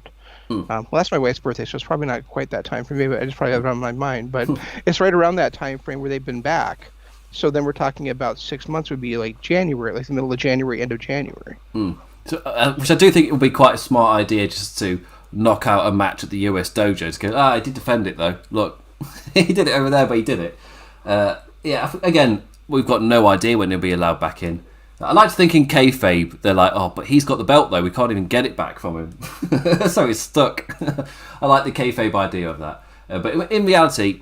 Well, that's my wife's birthday, so it's probably not quite that time frame. Maybe I just probably have it on my mind, but it's right around that time frame where they've been back. So then we're talking about 6 months would be like January, like the middle of January, end of January. So, which I do think it would be quite a smart idea just to knock out a match at the US dojo to go, I did defend it though. Look, he did it over there, but he did it. Again, we've got no idea when he'll be allowed back in. I like to think in kayfabe, they're like, oh, but he's got the belt though, we can't even get it back from him. So he's stuck. I like the kayfabe idea of that. But in reality,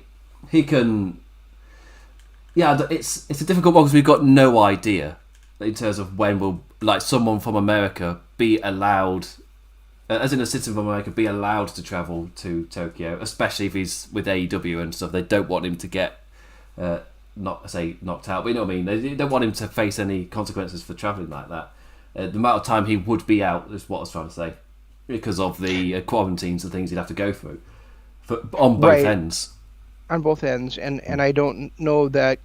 he can... Yeah, it's a difficult one because we've got no idea in terms of when like someone from America be allowed, as in a citizen of America, be allowed to travel to Tokyo, especially if he's with AEW and stuff. They don't want him to get, not say knocked out, but you know what I mean. They don't want him to face any consequences for traveling like that. The amount of time he would be out is what I was trying to say, because of the quarantines and things he'd have to go through on both ends. On both ends, and I don't know that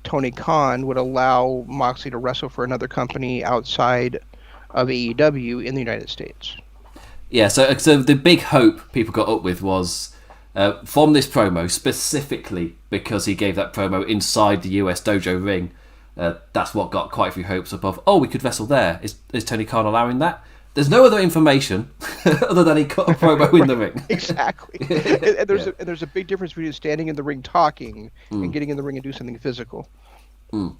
Tony Khan would allow Moxley to wrestle for another company outside of AEW in the United States. Yeah, so the big hope people got up with was from this promo, specifically because he gave that promo inside the US dojo ring. That's what got quite a few hopes up of, we could wrestle there. Is Tony Khan allowing that? There's no other information other than he cut a promo in the ring. Exactly. And there's a big difference between standing in the ring talking and getting in the ring and do something physical. You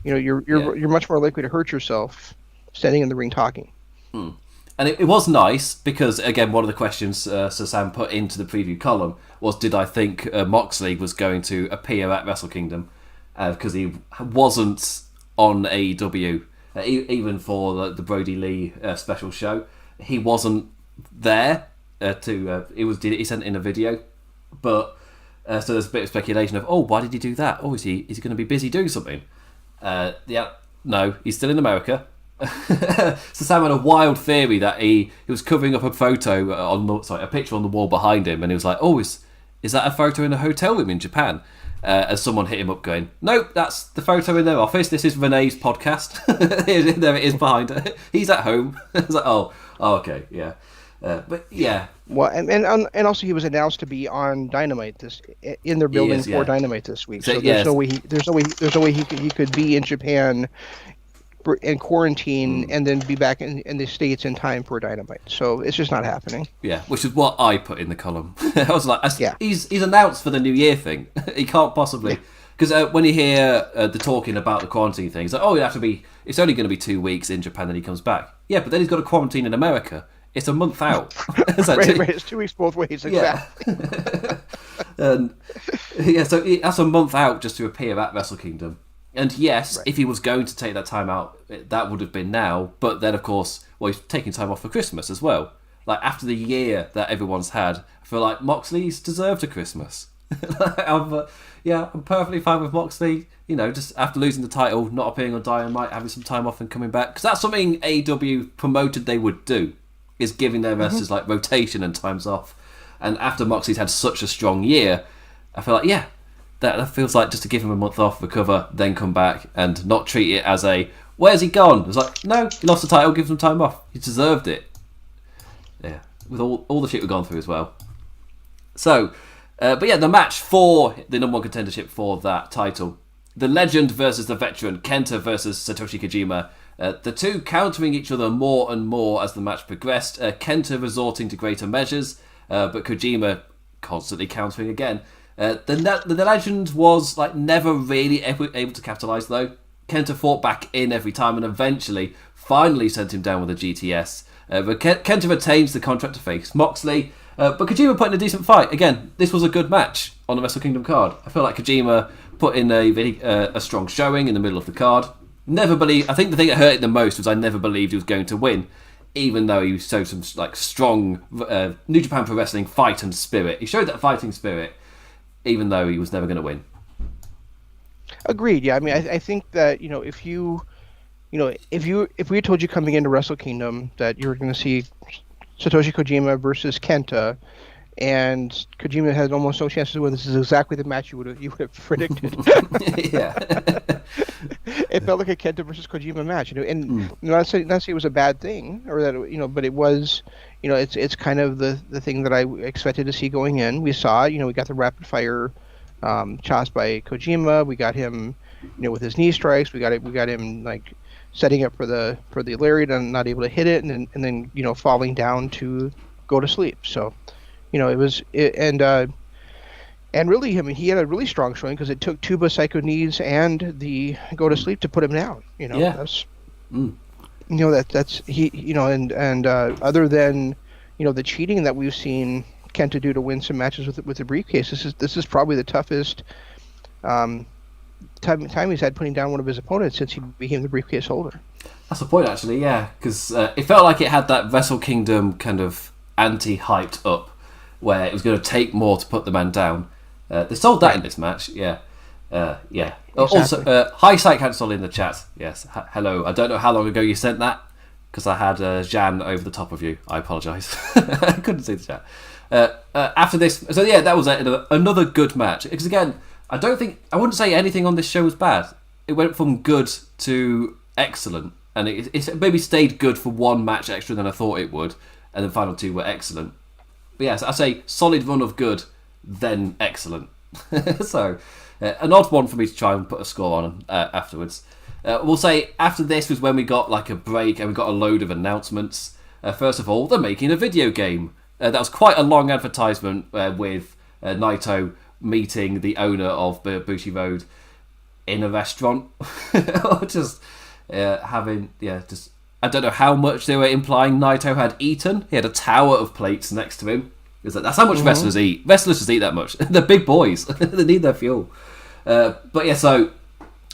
know, you're much more likely to hurt yourself standing in the ring talking. And it was nice because, again, one of the questions Sam put into the preview column was, did I think Moxley was going to appear at Wrestle Kingdom? Because he wasn't on AEW, even for the Brody Lee special show. He wasn't there. He sent in a video. But so there's a bit of speculation of, why did he do that? Is he going to be busy doing something? No, he's still in America. So Sam had a wild theory that he was covering up a photo a picture on the wall behind him, and he was like, is that a photo in a hotel room in Japan? As someone hit him up going, nope, that's the photo in their office. This is Renee's podcast. There it is behind her. He's at home. It's like, okay, yeah. But yeah. Well, and also he was announced to be on Dynamite in their building for Dynamite this week. So there's no way he could be in Japan in quarantine and then be back in the States in time for Dynamite. So it's just not happening. Yeah, which is what I put in the column. I was like, he's announced for the New Year thing. He can't possibly... Because when you hear the talking about the quarantine thing, it's like, it's only going to be 2 weeks in Japan and he comes back. Yeah, but then he's got a quarantine in America. It's a month out. Right, it's 2 weeks both ways, exactly. So that's a month out just to appear at Wrestle Kingdom. And yes, if he was going to take that time out, that would have been now. But then, of course, he's taking time off for Christmas as well. Like, after the year that everyone's had, I feel like Moxley's deserved a Christmas. I'm perfectly fine with Moxley, just after losing the title, not appearing on Dynamite, having some time off and coming back. Because that's something AEW promoted they would do, is giving their wrestlers, like, rotation and times off. And after Moxley's had such a strong year, I feel like, that feels like just to give him a month off, recover, then come back, and not treat it as where's he gone? It's like, no, he lost the title, give him time off. He deserved it. Yeah, with all the shit we've gone through as well. So, the match for the number one contendership for that title. The legend versus the veteran, Kenta versus Satoshi Kojima. The two countering each other more and more as the match progressed. Kenta resorting to greater measures, but Kojima constantly countering again. The legend was never really able to capitalise though. Kenta fought back in every time and eventually finally sent him down with a GTS. But Kenta retains the contract to face Moxley, but Kojima put in a decent fight. Again, this was a good match on the Wrestle Kingdom card. I feel like Kojima put in a strong showing in the middle of the card. I think the thing that hurt it the most was I never believed he was going to win, even though he showed some strong New Japan Pro Wrestling fight and spirit. He showed that fighting spirit, even though he was never going to win. Agreed. Yeah, I mean, I think that if we had told you coming into Wrestle Kingdom that you were going to see Satoshi Kojima versus Kenta, and Kojima had almost no chance to win, this is exactly the match you would have predicted. Yeah. It felt like a Kenta versus Kojima match, and not say it was a bad thing, or that but it was, it's kind of the thing that I expected to see going in. We saw, we got the rapid fire chops by Kojima. We got him, with his knee strikes. We got him setting up for the lariat and not able to hit it, and then falling down to go to sleep. So, and really, I mean, he had a really strong showing because it took two Psycho knees and the go to sleep to put him down. That's he. And other than the cheating that we've seen Kenta do to win some matches with the briefcase, this is probably the toughest time he's had putting down one of his opponents since he became the briefcase holder. That's the point, actually, yeah, because it felt like it had that Wrestle Kingdom kind of anti-hyped up, where it was going to take more to put the man down. They sold that in this match, yeah. Yeah. Exactly. Also, hi Sight Cancel in the chat. Yes, hello. I don't know how long ago you sent that, because I had Jan over the top of you. I apologise. I couldn't see the chat. After this, so yeah, that was another good match. Because again, I wouldn't say anything on this show was bad. It went from good to excellent, and it maybe stayed good for one match extra than I thought it would, and the final two were excellent. But yes, I say solid run of good, then excellent. So an odd one for me to try and put a score on afterwards. We'll say after this was when we got like a break and we got a load of announcements. First of all, they're making a video game. That was quite a long advertisement with Naito meeting the owner of Bushi Road in a restaurant. Or just having, just... I don't know how much they were implying Naito had eaten. He had a tower of plates next to him. That's how much wrestlers eat. Wrestlers just eat that much. They're big boys. They need their fuel. But yeah, so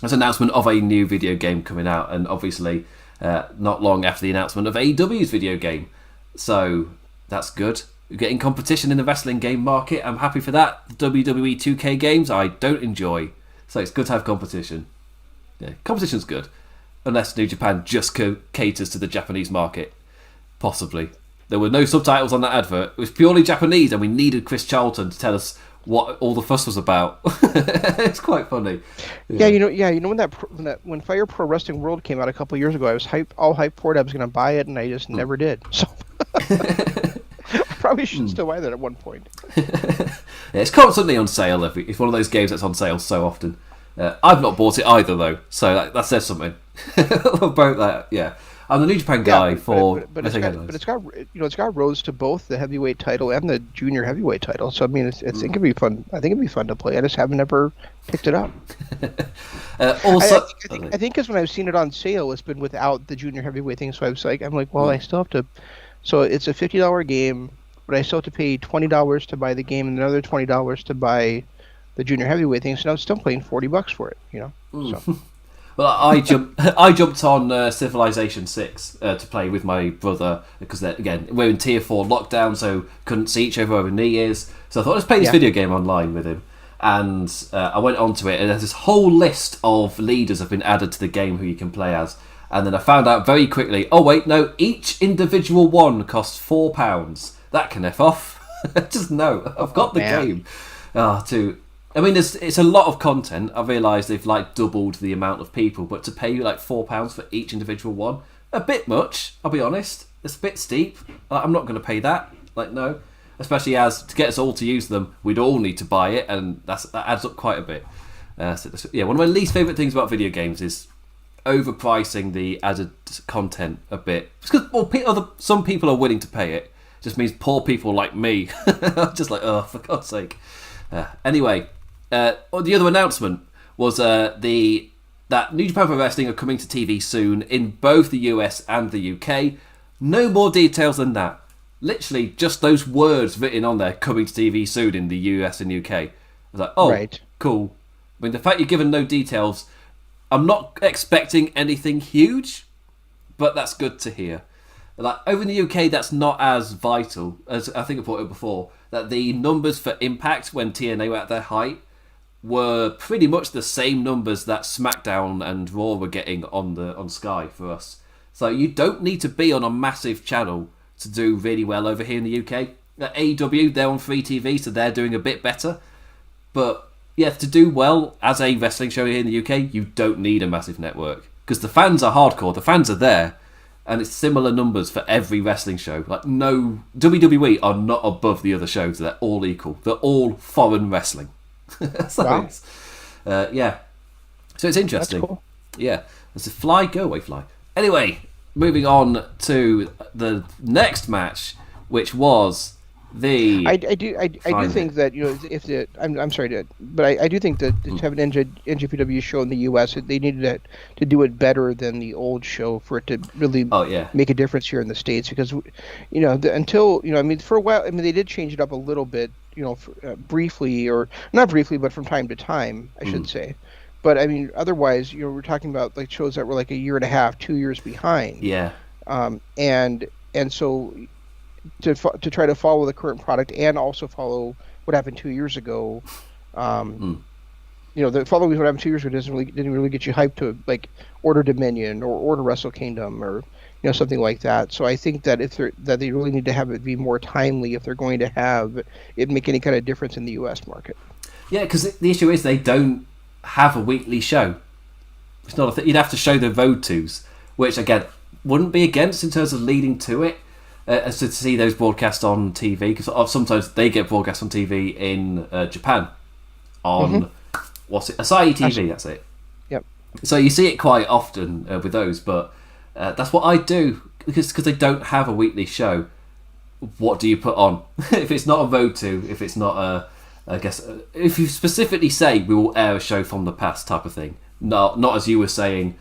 there's an announcement of a new video game coming out, and obviously not long after the announcement of AEW's video game. So that's good. We're getting competition in the wrestling game market. I'm happy for that. WWE 2K games I don't enjoy. So it's good to have competition. Yeah, competition's good. Unless New Japan just caters to the Japanese market. Possibly. There were no subtitles on that advert. It was purely Japanese, and we needed Chris Charlton to tell us what all the fuss was about. It's quite funny. Yeah, you know when Fire Pro Wrestling World came out a couple of years ago, I was all hyped for it. I was going to buy it, and I just never did. So I probably should still buy that at one point. It's constantly on sale. It's one of those games that's on sale so often. I've not bought it either, though, so that says something about that. Yeah. I'm the New Japan guy but it's got roads to both the heavyweight title and the junior heavyweight title. So I mean, it could be fun. I think it'd be fun to play. I just haven't ever picked it up. Also, I think because when I've seen it on sale, it's been without the junior heavyweight thing. So I'm like, well, I still have to. So it's a $50 game, but I still have to pay $20 to buy the game and another $20 to buy the junior heavyweight thing. So now I'm still paying $40 for it. So. Well, I jumped on Civilization 6 to play with my brother because again we're in Tier 4 lockdown, so couldn't see each other over New Year's. So I thought let's play this video game online with him, and I went onto it, and there's this whole list of leaders have been added to the game who you can play as, and then I found out very quickly. Oh wait, no, each individual one costs £4. That can F off. Just no, I've got the game. I mean, it's a lot of content. I've realised they've like doubled the amount of people, but to pay like £4 for each individual one, a bit much. I'll be honest, it's a bit steep. I'm not going to pay that. Like no, especially as to get us all to use them, we'd all need to buy it, and that adds up quite a bit. One of my least favourite things about video games is overpricing the added content a bit. Because some people are willing to pay it. It just means poor people like me, just like for God's sake. Anyway. The other announcement was that New Japan Pro Wrestling are coming to TV soon in both the US and the UK. No more details than that. Literally just those words written on there, coming to TV soon in the US and UK. I was like, right. Cool. I mean, the fact you're given no details, I'm not expecting anything huge, but that's good to hear. Like over in the UK, that's not as vital as I think I put it before. That the numbers for Impact when TNA were at their height were pretty much the same numbers that SmackDown and Raw were getting on Sky for us. So you don't need to be on a massive channel to do really well over here in the UK. At AEW, they're on free TV, so they're doing a bit better. But yeah, to do well as a wrestling show here in the UK, you don't need a massive network. Because the fans are hardcore, the fans are there, and it's similar numbers for every wrestling show. Like no, WWE are not above the other shows, they're all equal. They're all foreign wrestling. So wow. So it's interesting. That's cool. Yeah, there's a fly, go away fly. Anyway, moving on to the next match, which was the. I do think that I'm sorry, but I do think that to have an NJPW show in the US, they needed to do it better than the old show for it to really make a difference here in the States, because for a while, they did change it up a little bit. Briefly, or not briefly, but from time to time, I should say. But I mean, otherwise, we're talking about like shows that were like a year and a half, 2 years behind. Yeah. And so to try to follow the current product and also follow what happened 2 years ago, the following what happened 2 years ago didn't really get you hyped to like order Dominion or order Wrestle Kingdom or something like that. So I think that that they really need to have it be more timely if they're going to have it make any kind of difference in the U.S. market. Yeah, because the issue is they don't have a weekly show. It's not a thing. You'd have to show the Road Twos, which again wouldn't be against in terms of leading to it. As to see those broadcast on TV, because sometimes they get broadcast on TV in Japan on what's it, Asahi TV. That's it. Yep. So you see it quite often with those, but that's what I do because they don't have a weekly show. What do you put on if it's not a Road to? If it's not a, I guess if you specifically say we will air a show from the past type of thing, not as you were saying,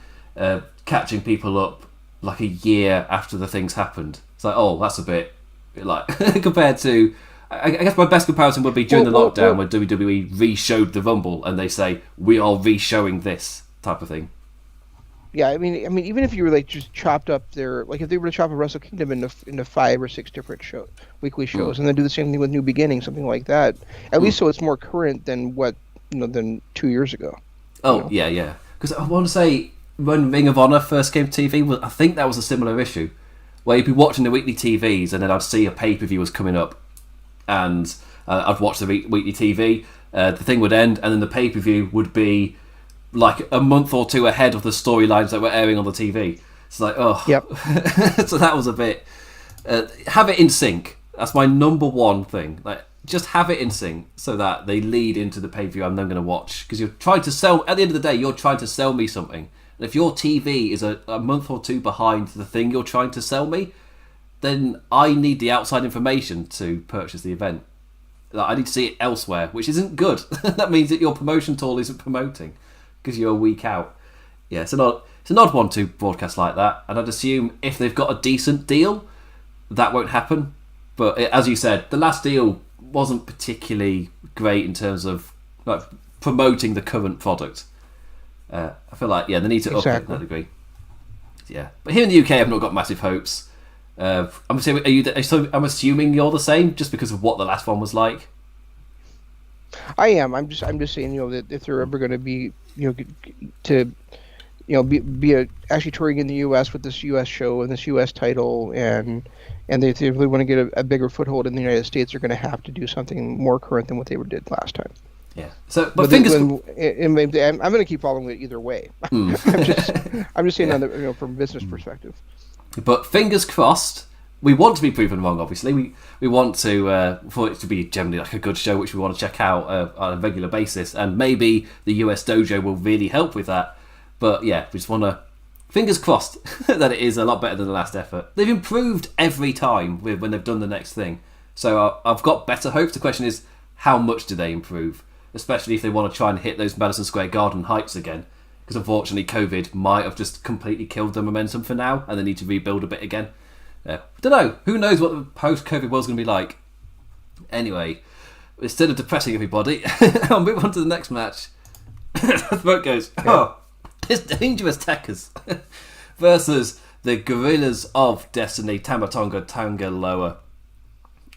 catching people up like a year after the things happened. It's like, oh, that's a bit like compared to. I guess my best comparison would be during the lockdown when WWE re-showed the Rumble and they say we are re-showing this type of thing. Yeah, I mean, even if you were like just chopped up their, like if they were to chop a Wrestle Kingdom into 5 or 6 different weekly shows, and then do the same thing with New Beginning, something like that. At least so it's more current than than 2 years ago. Oh yeah. Because I want to say when Ring of Honor first came to TV, I think that was a similar issue. Where you'd be watching the weekly TVs and then I'd see a pay-per-view was coming up and I'd watch the weekly TV, the thing would end and then the pay-per-view would be like a month or two ahead of the storylines that were airing on the TV. It's like, oh. Yep. So that was a bit... have it in sync. That's my number one thing. Like, just have it in sync so that they lead into the pay-per-view I'm then going to watch. Because you're trying to sell... At the end of the day, you're trying to sell me something. If your TV is a month or two behind the thing you're trying to sell me, then I need the outside information to purchase the event. I need to see it elsewhere, which isn't good. That means that your promotion tool isn't promoting because you're a week out. Yeah, it's an odd one to broadcast like that, and I'd assume if they've got a decent deal, that won't happen. But as you said, the last deal wasn't particularly great in terms of like promoting the current product. I feel like they need to up it to that degree. Yeah, but here in the UK, I've not got massive hopes. I'm assuming you're the same, just because of what the last one was like. I am. I'm just saying, that if they're ever going to be, actually touring in the U.S. with this U.S. show and this U.S. title, and they really want to get a bigger foothold in the United States, they're going to have to do something more current than what they did last time. Yeah. So, but fingers. I'm going to keep following it either way. I'm just saying from a business perspective. But fingers crossed. We want to be proven wrong. Obviously, we want to for it to be generally like a good show, which we want to check out on a regular basis, and maybe the US dojo will really help with that. But yeah, we just want to fingers crossed that it is a lot better than the last effort. They've improved every time when they've done the next thing, so I've got better hopes. The question is, how much do they improve? Especially if they want to try and hit those Madison Square Garden heights again. Because unfortunately COVID might have just completely killed the momentum for now and they need to rebuild a bit again. Don't know. Who knows what the post-COVID world's going to be like. Anyway, instead of depressing everybody, I'll move on to the next match. The vote goes, it's Dangerous Tekkers versus the Gorillas of Destiny, Tamatonga Tanga Loa.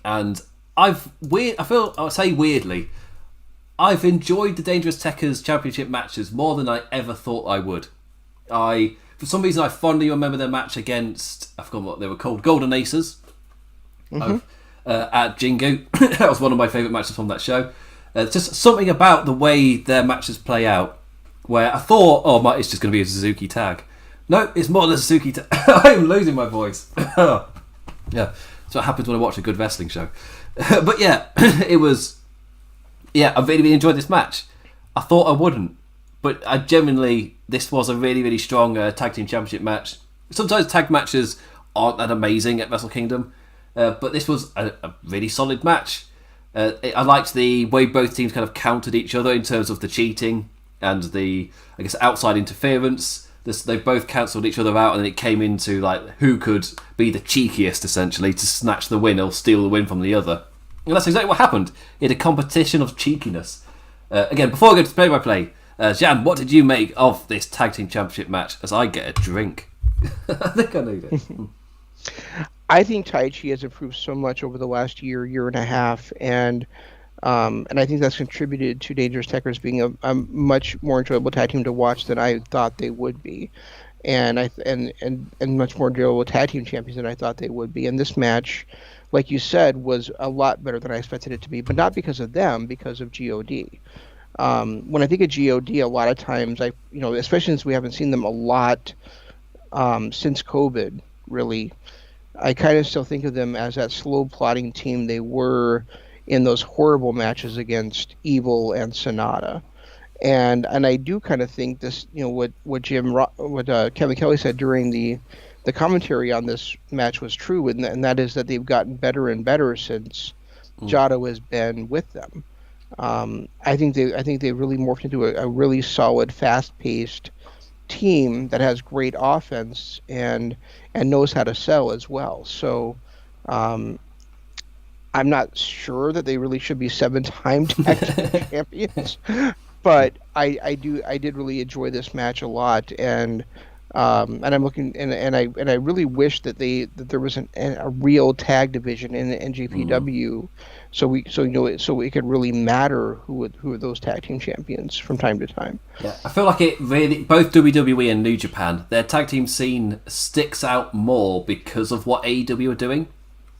And I'll say weirdly, I've enjoyed the Dangerous Tekkers Championship matches more than I ever thought I would. For some reason, I fondly remember their match against, I forgot what they were called, Golden Aces at Jingu. That was one of my favourite matches from that show. Just something about the way their matches play out, where I thought, it's just going to be a Suzuki tag. No, it's more than a Suzuki tag. I am losing my voice. Yeah, that's what happens when I watch a good wrestling show. But yeah, it was... Yeah, I really, really enjoyed this match. I thought I wouldn't, but this was a really, really strong tag team championship match. Sometimes tag matches aren't that amazing at Wrestle Kingdom, but this was a really solid match. I liked the way both teams kind of countered each other in terms of the cheating and the, I guess, outside interference. They both cancelled each other out, and then it came into like who could be the cheekiest, essentially, to snatch the win or steal the win from the other. And that's exactly what happened. It had a competition of cheekiness. Again, before I go to play-by-play, Jan, what did you make of this tag team championship match? As I get a drink. I think I need it. I think Taichi has improved so much over the last year and a half, and I think that's contributed to Dangerous Tekkers being a much more enjoyable tag team to watch than I thought they would be, and much more enjoyable tag team champions than I thought they would be. And this match, like you said, was a lot better than I expected it to be, but not because of them, because of God. When I think of God, a lot of times especially since we haven't seen them a lot since COVID, really, I kind of still think of them as that slow plotting team they were in those horrible matches against Evil and Sonata. And I do kind of think this, what Kevin Kelly said during the commentary on this match was true, and that is that they've gotten better and better since Jado has been with them. I think they really morphed into a really solid, fast-paced team that has great offense and knows how to sell as well. So I'm not sure that they really should be 7-time tag team champions, but I did really enjoy this match a lot, and I'm looking and I really wish that there was a real tag division in the NJPW, so it could really matter who are those tag team champions from time to time. Yeah, I feel like it really, both WWE and New Japan, their tag team scene sticks out more because of what AEW are doing.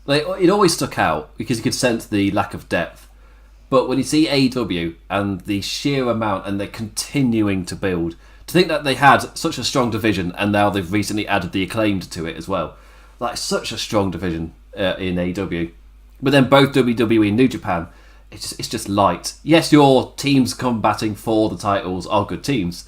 Like, it always stuck out because you could sense the lack of depth. But when you see AEW and the sheer amount, and they're continuing to build, to think that they had such a strong division and now they've recently added the Acclaimed to it as well. Like, such a strong division in AEW. But then both WWE and New Japan, it's just light. Yes, your teams combating for the titles are good teams,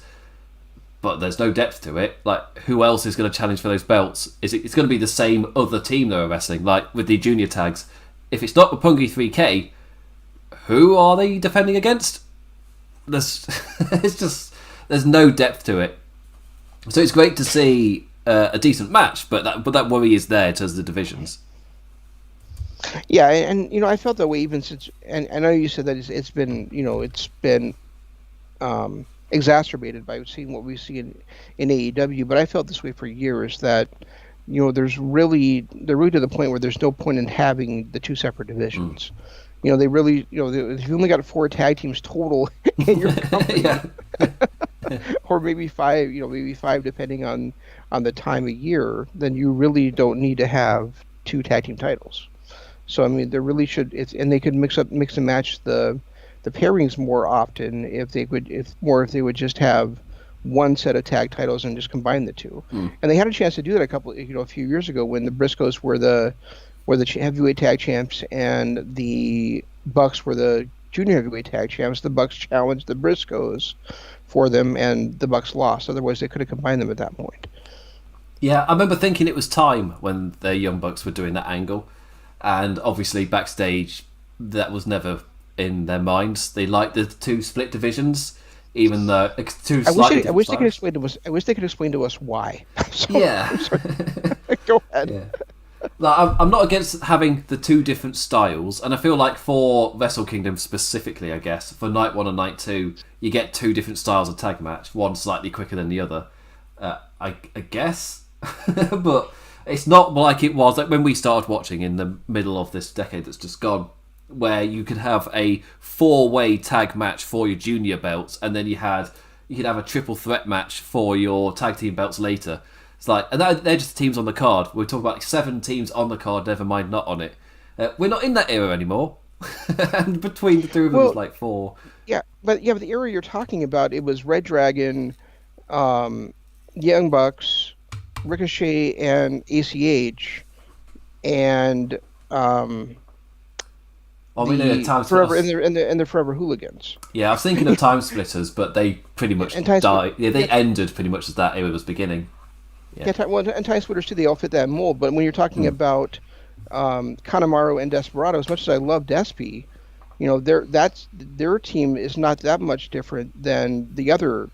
but there's no depth to it. Like, who else is going to challenge for those belts? It's going to be the same other team that are wrestling, like with the junior tags. If it's not Roppongi 3K, who are they defending against? There's no depth to it. So it's great to see a decent match, but that worry is there in terms of the divisions. Yeah, and I felt that way even since, and I know you said that it's been exacerbated by seeing what we see in AEW, but I felt this way for years, that they're really to the point where there's no point in having the two separate divisions. They really, if you only got 4 tag teams total in your company, or maybe 5 depending on the time of year, then you really don't need to have 2 tag team titles. So I mean, there really should, and they could mix and match the pairings more often if they would just have one set of tag titles and just combine the two. And they had a chance to do that a few years ago when the Briscoes were the heavyweight tag champs and the Bucks were the junior heavyweight tag champs. The Bucks challenged the Briscoes for them, and the Bucks lost. Otherwise, they could have combined them at that point. Yeah, I remember thinking it was time when the Young Bucks were doing that angle, and obviously backstage that was never in their minds. They liked the 2 split divisions, even though two slightly. I wish they could explain to us. I wish they could explain to us why. Yeah. Go ahead. Yeah. Like, I'm not against having the 2 different styles, and I feel like for Wrestle Kingdom specifically, I guess, for Night 1 and Night 2, you get 2 different styles of tag match, one slightly quicker than the other. I guess, but it's not like it was like when we started watching in the middle of this decade that's just gone, where you could have a 4-way tag match for your junior belts, and then you could have a triple threat match for your tag team belts later. It's like, and they're just the teams on the card. We're talking about 7 teams on the card, never mind not on it. We're not in that era anymore. And between the 2 of them, it's like 4. Yeah, but the era you're talking about, it was Red Dragon, Young Bucks, Ricochet, and ACH, and Forever and the Forever Hooligans. Yeah, I was thinking of Time Splitters, but they pretty much died. Yeah, they ended pretty much as that era was beginning. Yeah, and Time Splitters too, they all fit that mold. But when you're talking about Kanemaru and Desperado, as much as I love Despy, their team is not that much different than the other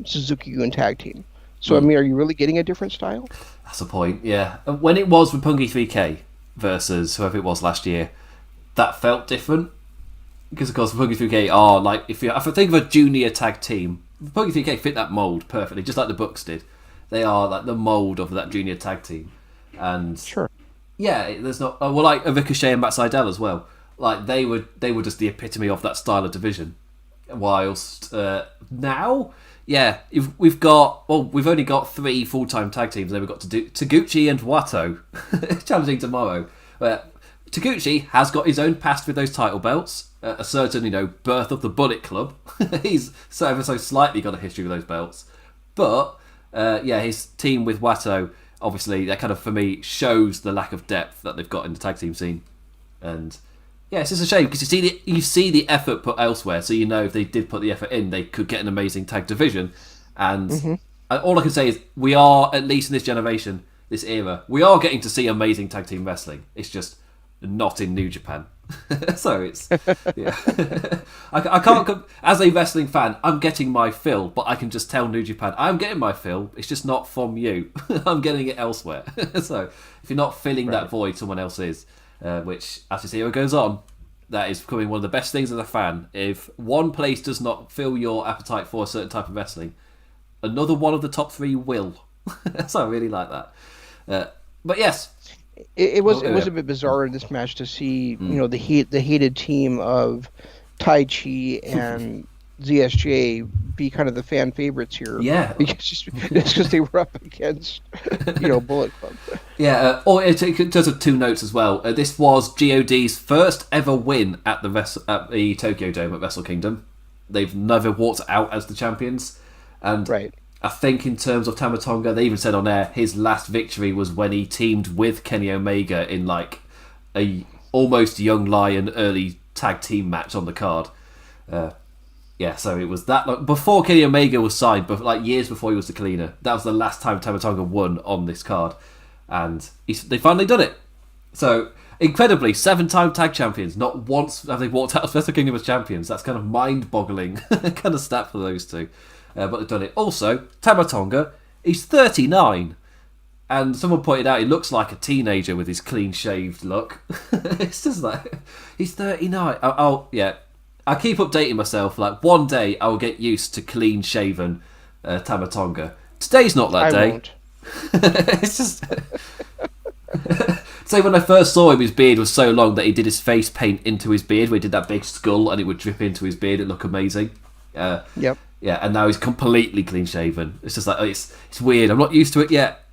Suzuki-Gun tag team. So I mean, are you really getting a different style? That's the point. Yeah, when it was Roppongi 3K versus whoever it was last year, that felt different. because of course Boogie 3K are like, if I think of a junior tag team, Boogie 3K fit that mold perfectly, just like the Bucks did. They are like the mold of that junior tag team, and Sure. yeah, there's not like a Ricochet and Matt Sydal as well. Like they were just the epitome of that style of division. Whilst now, yeah, we've only got 3 full-time tag teams. And then we've got Taguchi and Wato challenging tomorrow. Taguchi has got his own past with those title belts. A certain, birth of the Bullet Club. He's so slightly got a history with those belts. But, his team with Wato, obviously, that kind of, for me, shows the lack of depth that they've got in the tag team scene. And, yeah, it's just a shame, because you see the effort put elsewhere, so if they did put the effort in, they could get an amazing tag division. And all I can say is, we are, at least in this generation, this era, we are getting to see amazing tag team wrestling. It's just not in New Japan. So it's I can't, as a wrestling fan, I'm getting my fill, but I can just tell New Japan I'm getting my fill, it's just not from you. I'm getting it elsewhere. So if you're not filling that void, someone else is, which as this era goes on, that is becoming one of the best things as a fan. If one place does not fill your appetite for a certain type of wrestling, another one of the top 3 will. So I really like that. But yes, it was a bit bizarre in this match to see the hated team of Tai Chi and ZSJ be kind of the fan favorites here. Yeah, because they were up against Bullet Club. Yeah. It does have 2 notes as well. This was GOD's first ever win at the Tokyo Dome at Wrestle Kingdom. They've never walked out as the champions, and right. I think in terms of Tama Tonga, they even said on air his last victory was when he teamed with Kenny Omega in like a almost Young Lion early tag team match on the card. So it was that before Kenny Omega was signed, but like years before he was the cleaner. That was the last time Tama Tonga won on this card, and they finally done it. So incredibly, 7-time tag champions. Not once have they walked out of Wrestle Kingdom as champions. That's kind of mind-boggling kind of stat for those two. But they've done it. Also, Tama Tonga, he's 39. And someone pointed out he looks like a teenager with his clean-shaved look. It's just like, he's 39. I keep updating myself. Like, one day I will get used to clean-shaven Tama Tonga. Today's not that day. Won't. It's just... Say when I first saw him, his beard was so long that he did his face paint into his beard, where he did that big skull and it would drip into his beard. It looked amazing. Yep. Yeah, and now he's completely clean shaven. It's just like it's weird. I'm not used to it yet.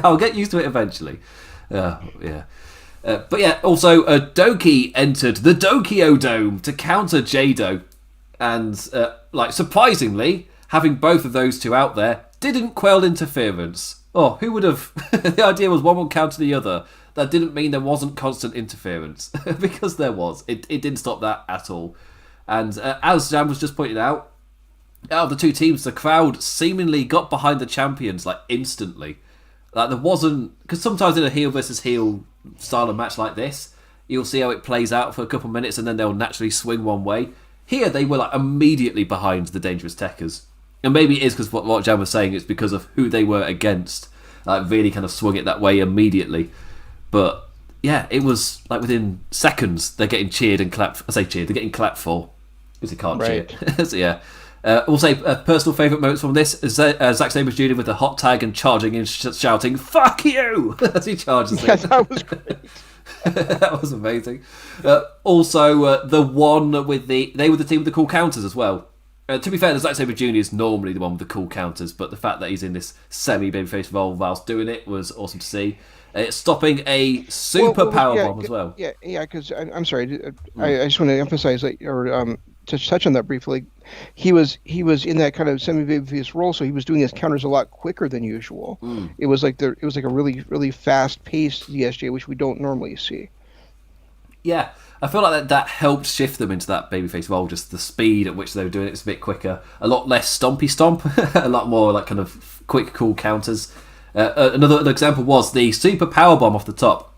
I'll get used to it eventually. But yeah, also Doki entered the Dokio Dome to counter Jado, and surprisingly, having both of those two out there didn't quell interference. Oh, who would have? The idea was one would counter the other. That didn't mean there wasn't constant interference, because there was. It didn't stop that at all. And as Jam was just pointed out of the 2 teams, the crowd seemingly got behind the champions like instantly. Like there wasn't, because sometimes in a heel versus heel style of match like this, you'll see how it plays out for a couple of minutes and then they'll naturally swing one way. Here they were like immediately behind the Dangerous Techers, and maybe it is because what Jam was saying, it's because of who they were against. Like really kind of swung it that way immediately. But yeah, it was like within seconds they're getting cheered and clapped. I say cheered, they're getting clapped for because they can't cheer. So yeah. We'll say personal favourite moments from this is Zack Sabre Jr. with the hot tag and charging and shouting "Fuck you" as he charges in. Yeah, that was great. That was amazing. Also, the one with they were the team with the cool counters as well. To be fair, the Zack Sabre Jr. is normally the one with the cool counters, but the fact that he's in this semi-babyface role whilst doing it was awesome to see. Stopping a super powerbomb as well. Yeah, because I'm sorry, I just want to emphasize to touch on that briefly. He was in that kind of semi-babyface role, so he was doing his counters a lot quicker than usual. It was like a really really fast-paced DSJ, which we don't normally see. Yeah, I feel like that helped shift them into that babyface role. Just the speed at which they were doing it was a bit quicker, a lot less stompy stomp, a lot more like kind of quick cool counters. Another example was the super powerbomb off the top.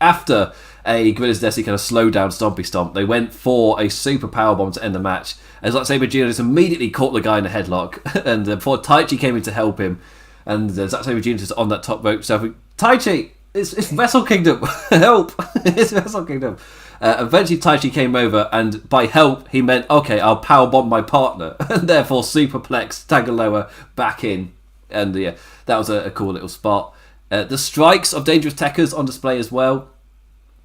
After a Gorillas Desi kind of slow down stompy stomp, they went for a super powerbomb to end the match. And Zack Sabre Jr. just immediately caught the guy in a headlock, and before Taichi came in to help him, and Zack Sabre Jr. just on that top rope shouting, "Taichi, It's Wrestle Kingdom. Help! It's Wrestle Kingdom. Eventually Taichi came over, and by help he meant, okay, I'll powerbomb my partner, and therefore superplex Tagaloa back in. And yeah, that was a cool little spot. The strikes of Dangerous Tekkers on display as well.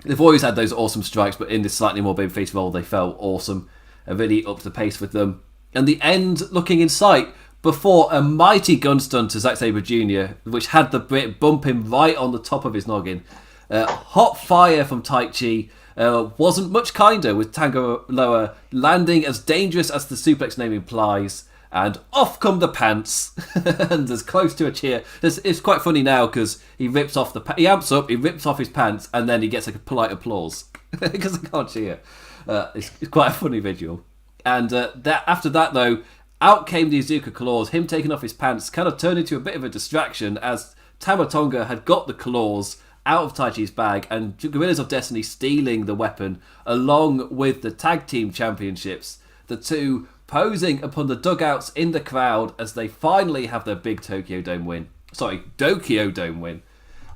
They've always had those awesome strikes, but in this slightly more babyface role, they felt awesome. Really upped the pace with them. And the end looking in sight before a mighty gun stun to Zack Sabre Jr., which had the Brit bump him right on the top of his noggin. Hot fire from Taichi. Wasn't much kinder, with Tagaloa landing as dangerous as the suplex name implies, and off come the pants, and as close to a cheer. It's quite funny now because he rips off he amps up, he rips off his pants, and then he gets like a polite applause because I can't cheer. It's quite a funny visual. And after that though, out came the Izuka claws. Him taking off his pants kind of turned into a bit of a distraction as Tama Tonga had got the claws out of Taichi's bag, and Gorillas of Destiny stealing the weapon along with the tag team championships. The two posing upon the dugouts in the crowd as they finally have their big Dokyo Dome win.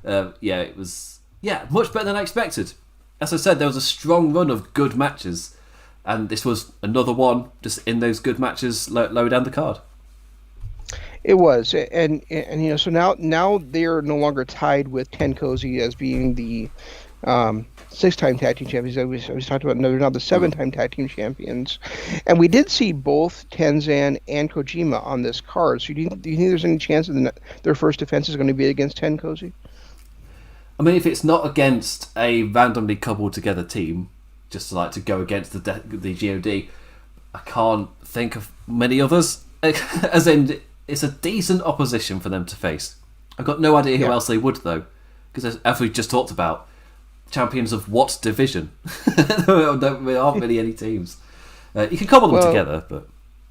It was much better than I expected. As I said, there was a strong run of good matches, and this was another one just in those good matches lower down the card. It was, and so now they're no longer tied with Tenkozy as being the 6-time tag team champions. I was talked about. No, they're now the 7-time tag team champions, and we did see both Tenzan and Kojima on this card. So do you think there's any chance that their first defense is going to be against Tenkozy? I mean, if it's not against a randomly coupled together team, just to go against the GOD, I can't think of many others. As in, it's a decent opposition for them to face. I've got no idea who else they would, though. Because as we just talked about, champions of what division? There aren't really any teams. You can cobble them together, but...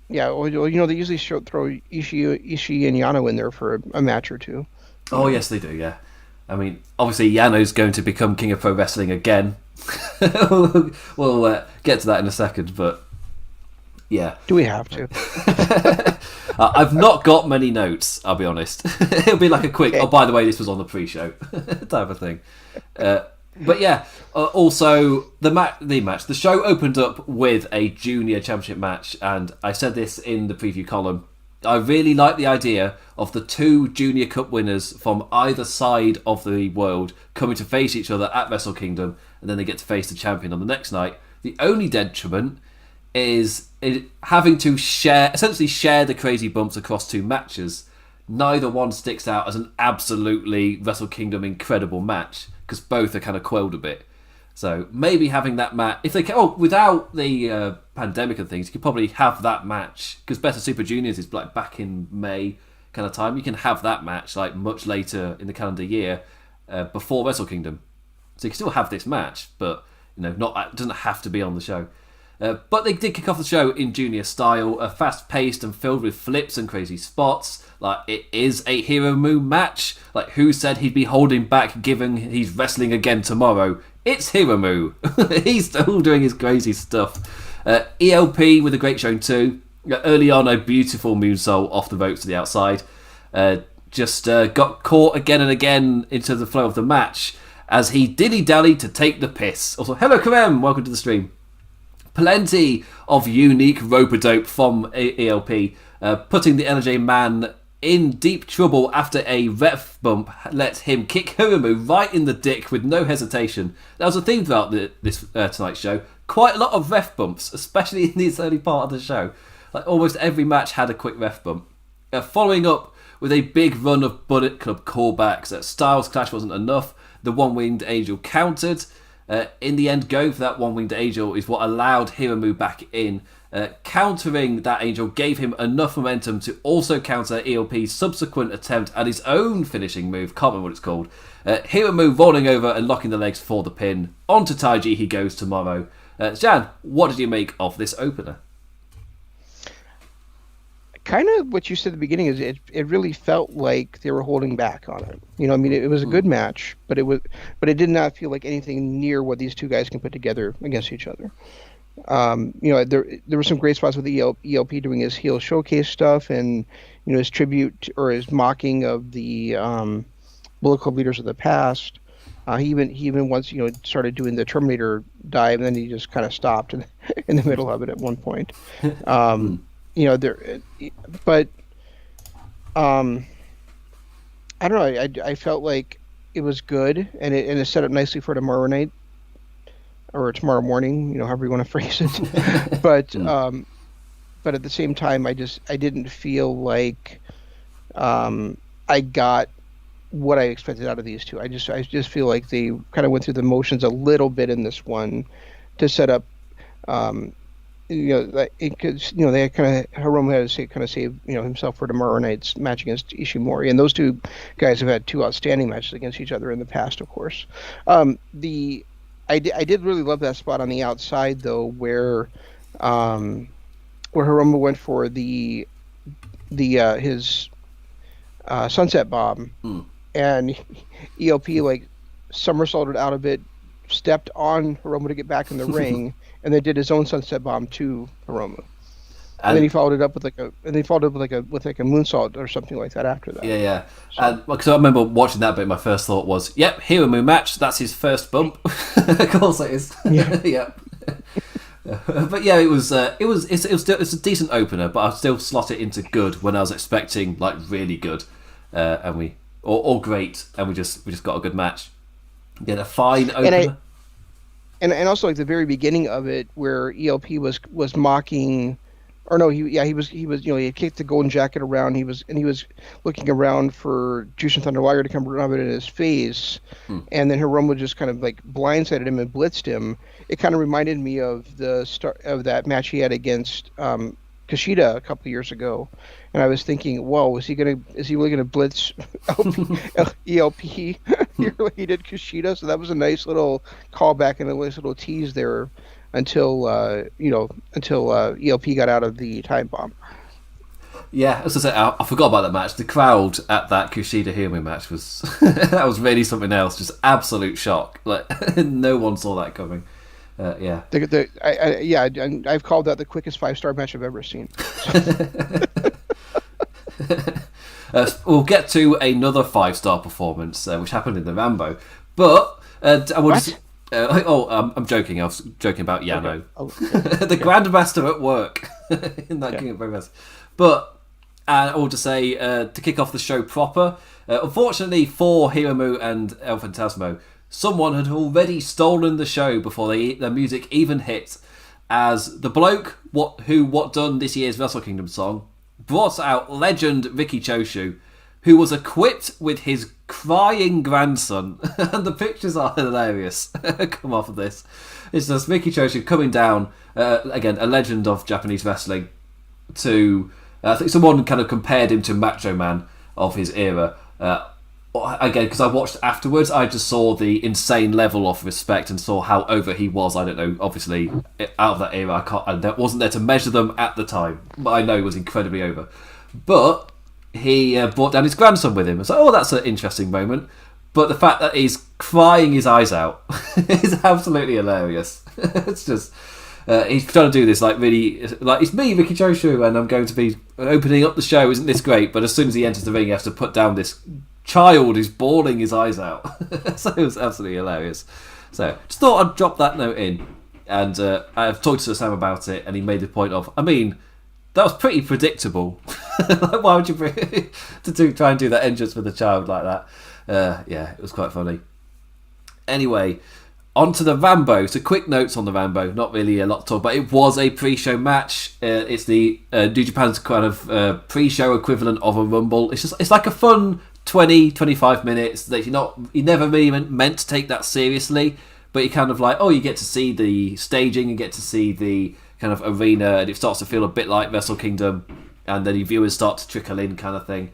Yeah, well, they usually throw Ishii and Yano in there for a match or two. Oh, yes, they do, yeah. I mean, obviously, Yano's going to become King of Pro Wrestling again. We'll get to that in a second, but... Yeah. Do we have to? I've not got many notes, I'll be honest. It'll be like a quick, by the way, this was on the pre-show type of thing. But yeah, also the show opened up with a junior championship match, and I said this in the preview column. I really like the idea of the two Junior Cup winners from either side of the world coming to face each other at Wrestle Kingdom, and then they get to face the champion on the next night. The only detriment is having to essentially share the crazy bumps across two matches. Neither one sticks out as an absolutely Wrestle Kingdom incredible match, because both are kind of quelled a bit. So maybe having that match, if they can, without the pandemic and things, you could probably have that match, because Better Super Juniors is like back in May kind of time. You can have that match like much later in the calendar year, before Wrestle Kingdom. So you can still have this match, but it doesn't have to be on the show. But they did kick off the show in junior style, fast-paced and filled with flips and crazy spots. Like, it is a Hiromu match. Like, who said he'd be holding back given he's wrestling again tomorrow? It's Hiromu. He's still doing his crazy stuff. ELP with a great showing too. Early on, a beautiful moonsault off the ropes to the outside. Got caught again and again into the flow of the match as he dilly-dallied to take the piss. Also, hello Karem, welcome to the stream. Plenty of unique rope-a-dope from ELP, putting the LJ man in deep trouble after a ref bump let him kick Hiromu right in the dick with no hesitation. That was a theme throughout this tonight's show. Quite a lot of ref bumps, especially in this early part of the show. Like almost every match had a quick ref bump. Following up with a big run of Bullet Club callbacks. Styles Clash wasn't enough. The One-Winged Angel countered. In the end, going for that One-Winged Angel is what allowed Hiromu back in. Countering that Angel gave him enough momentum to also counter ELP's subsequent attempt at his own finishing move. Can't remember what it's called. Hiromu rolling over and locking the legs for the pin. On to Taiji he goes tomorrow. Jan, what did you make of this opener? Kind of what you said at the beginning is it really felt like they were holding back on it. It was a good match, but it did not feel like anything near what these two guys can put together against each other. There were some great spots with ELP doing his heel showcase stuff and his tribute or his mocking of the Bullet Club leaders of the past. He even once started doing the Terminator dive, and then he just kind of stopped in the middle of it at one point. There, but I don't know. I felt like it was good, and it set up nicely for tomorrow night or tomorrow morning, however you want to phrase it. But at the same time, I didn't feel like I got what I expected out of these two. I just feel like they kind of went through the motions a little bit in this one to set up. Because they kind of Hiromu had to kind of save himself for tomorrow night's match against Ishimori, and those two guys have had two outstanding matches against each other in the past, of course. I did really love that spot on the outside though, where Hiromu went for his sunset bomb, and ELP like somersaulted out of it, stepped on Hiromu to get back in the ring, and then did his own sunset bomb to Hiromu. And then he followed it up with a moonsault or something like that after that. Yeah. So, because I remember watching that bit, my first thought was, "Yep, Hiromu match. That's his first bump." Of course it is. Yeah. Yep. But yeah, it's a decent opener, but I'd still slot it into good when I was expecting like really good, or great, and we just got a good match. Get a fine opener. And also like the very beginning of it, where ELP was mocking, or no, he had kicked the golden jacket around. He was looking around for Jushin Thunder Liger to come rub it in his face, and then Hiromu just kind of like blindsided him and blitzed him. It kind of reminded me of the start of that match he had against Kushida a couple of years ago, and I was thinking, whoa, is he really gonna blitz ELP here like he did Kushida? So that was a nice little callback and a nice little tease there until ELP got out of the time bomb. Yeah, as I said, I forgot about that match. The crowd at that Kushida Hiromu match was that was really something else. Just absolute shock. Like no one saw that coming. Yeah. I've called that the quickest 5-star match I've ever seen. We'll get to another 5-star performance, which happened in the Rambo. But I would. I'm joking. I was joking about Yano, the Grandmaster at work in that King of Pro Wrestling. But I will just say to kick off the show proper. Unfortunately for Hiromu and El Phantasmo, someone had already stolen the show before the music even hit, as the bloke what done this year's Wrestle Kingdom song brought out legend Riki Choshu, who was equipped with his crying grandson. And the pictures are hilarious. Come off of this. It's just Riki Choshu coming down, again, a legend of Japanese wrestling, to... I think someone kind of compared him to Macho Man of his era. Again, because I watched afterwards, I just saw the insane level of respect and saw how over he was. I don't know, obviously, out of that era, I wasn't there to measure them at the time, but I know he was incredibly over. But he brought down his grandson with him. It's like, oh, that's an interesting moment. But the fact that he's crying his eyes out is absolutely hilarious. It's just... he's trying to do this like really, like, it's me, Riki Choshu, and I'm going to be opening up the show. Isn't this great? But as soon as he enters the ring, he has to put down this child who's bawling his eyes out. So it was absolutely hilarious. So just thought I'd drop that note in, and I've talked to Sam about it, and he made the point of, I mean, that was pretty predictable. Like, why would you try and do that entrance with a child like that? Yeah, it was quite funny. Anyway, on to the Rambo. So quick notes on the Rambo. Not really a lot to talk about. It was a pre-show match. It's the New Japan's kind of pre-show equivalent of a Rumble. It's like a fun 20-25 minutes that you never really meant to take that seriously, but you kind of like, oh, you get to see the staging, you get to see the kind of arena, and it starts to feel a bit like Wrestle Kingdom, and then your viewers start to trickle in, kind of thing.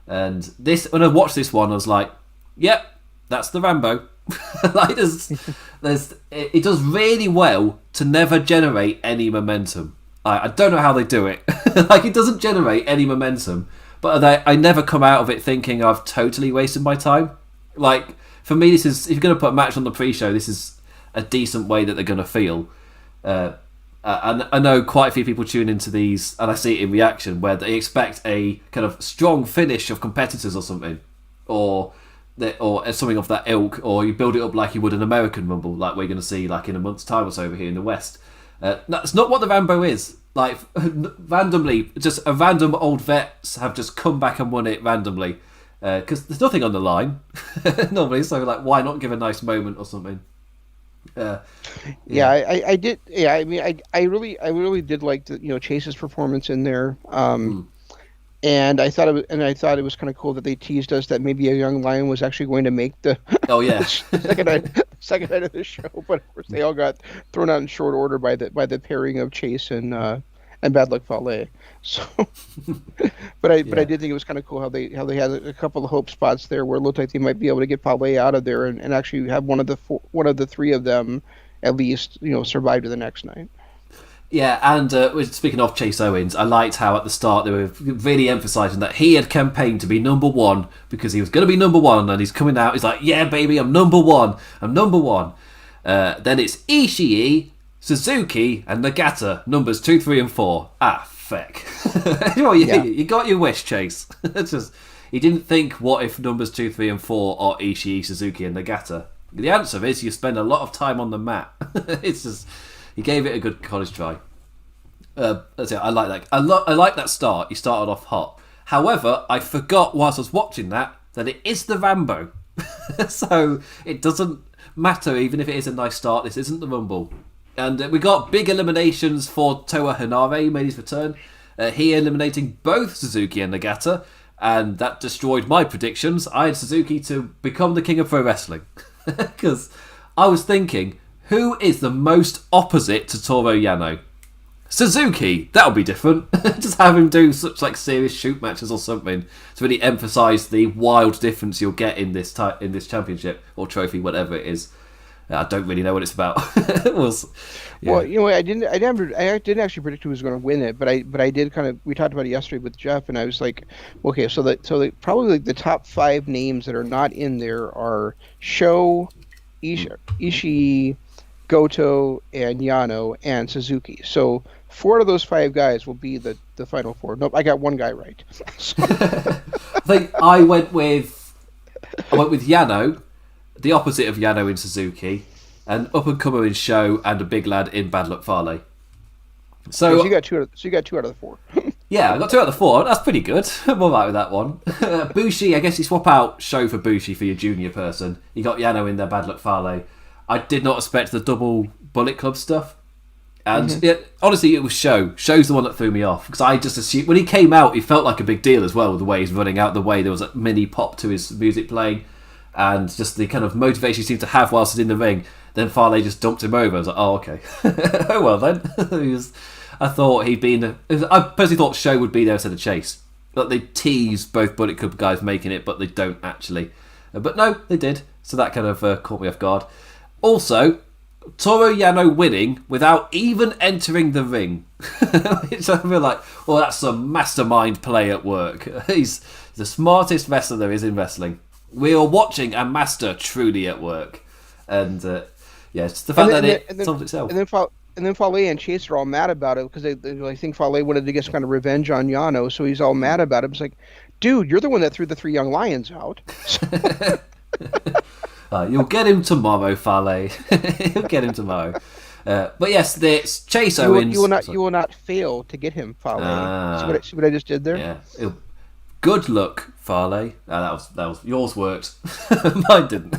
And this, when I watched this one, I was like, yep, that's the Rambo. Like it does really well to never generate any momentum. I don't know how they do it. Like, it doesn't generate any momentum, but I never come out of it thinking I've totally wasted my time. Like, for me, this is, if you're going to put a match on the pre-show, this is a decent way that they're going to feel. And I know quite a few people tune into these, and I see it in reaction, where they expect a kind of strong finish of competitors or something, or or something of that ilk, or you build it up like you would an American Rumble, like we're going to see like in a month's time or so over here in the West. That's not what the Rambo is. Like randomly, just a random old vets have just come back and won it randomly because there's nothing on the line normally. So like, why not give a nice moment or something? I did. Yeah, I mean, I really did like Chase's performance in there. And I thought it was kind of cool that they teased us that maybe a young lion was actually going to make the second night of the show, but of course they all got thrown out in short order by the pairing of Chase and Bad Luck Fale. So, but I did think it was kind of cool how they had a couple of hope spots there where it looked like they might be able to get Fale out of there and actually have one of the three of them at least survive to the next night. Yeah, and speaking of Chase Owens, I liked how at the start they were really emphasising that he had campaigned to be number one because he was going to be number one, and he's coming out, he's like, yeah, baby, I'm number one. Then it's Ishii, Suzuki, and Nagata, numbers 2, 3, and 4. Ah, feck. You got your wish, Chase. It's just, he didn't think, what if numbers 2, 3, and 4 are Ishii, Suzuki, and Nagata? The answer is you spend a lot of time on the mat. It's just... He gave it a good college try. That's it. I like that. I like that start. He started off hot. However, I forgot whilst I was watching that it is the Rambo. So it doesn't matter even if it is a nice start. This isn't the Rumble. And we got big eliminations for Toa Henare, made his return. He eliminating both Suzuki and Nagata. And that destroyed my predictions. I had Suzuki to become the king of pro wrestling. Because I was thinking... Who is the most opposite to Toru Yano? Suzuki. That'll be different. Just have him do such like serious shoot matches or something to really emphasise the wild difference you'll get in this championship or trophy, whatever it is. I don't really know what it's about. Well, I didn't actually predict who was going to win it, but I did kind of. We talked about it yesterday with Jeff, and I was like, okay, so probably like the top 5 names that are not in there are Sho, Ishii, Goto, and Yano, and Suzuki. So 4 of those 5 guys will be the final 4. Nope, I got one guy right. I think I went with Yano, the opposite of Yano in Suzuki, an up-and-comer in Sho, and a big lad in Bad Luck Fale. So you got 2 out of the 4. Yeah, I got 2 out of the 4. That's pretty good. I'm all right with that one. Bushi, I guess you swap out Sho for Bushi for your junior person. You got Yano in there, Bad Luck Fale. I did not expect the double Bullet Club stuff. And honestly, it was Sho. Sho's the one that threw me off. Because I just assumed... When he came out, he felt like a big deal as well, with the way he's running out, the way there was a mini pop to his music playing, and just the kind of motivation he seemed to have whilst he's in the ring. Then Fale just dumped him over. I was like, oh, okay. Oh, well then. I thought he'd been... I personally thought Sho would be there instead of Chase. But they tease both Bullet Club guys making it, but they don't actually. But no, they did. So that kind of caught me off guard. Also, Toru Yano winning without even entering the ring. Which I feel like, well, that's some mastermind play at work. He's the smartest wrestler there is in wrestling. We are watching a master truly at work. And, it's the fact that it solved itself. And then Fale and Chase are all mad about it because I think Fale wanted to get some kind of revenge on Yano, so he's all mad about it. It's like, dude, you're the one that threw the 3 young lions out. You'll get him tomorrow, Fale. You'll get him tomorrow. But yes, it's Chase Owens. You will not fail to get him, Fale. See what I just did there? Yeah. Good luck, Fale. That was yours worked. Mine didn't.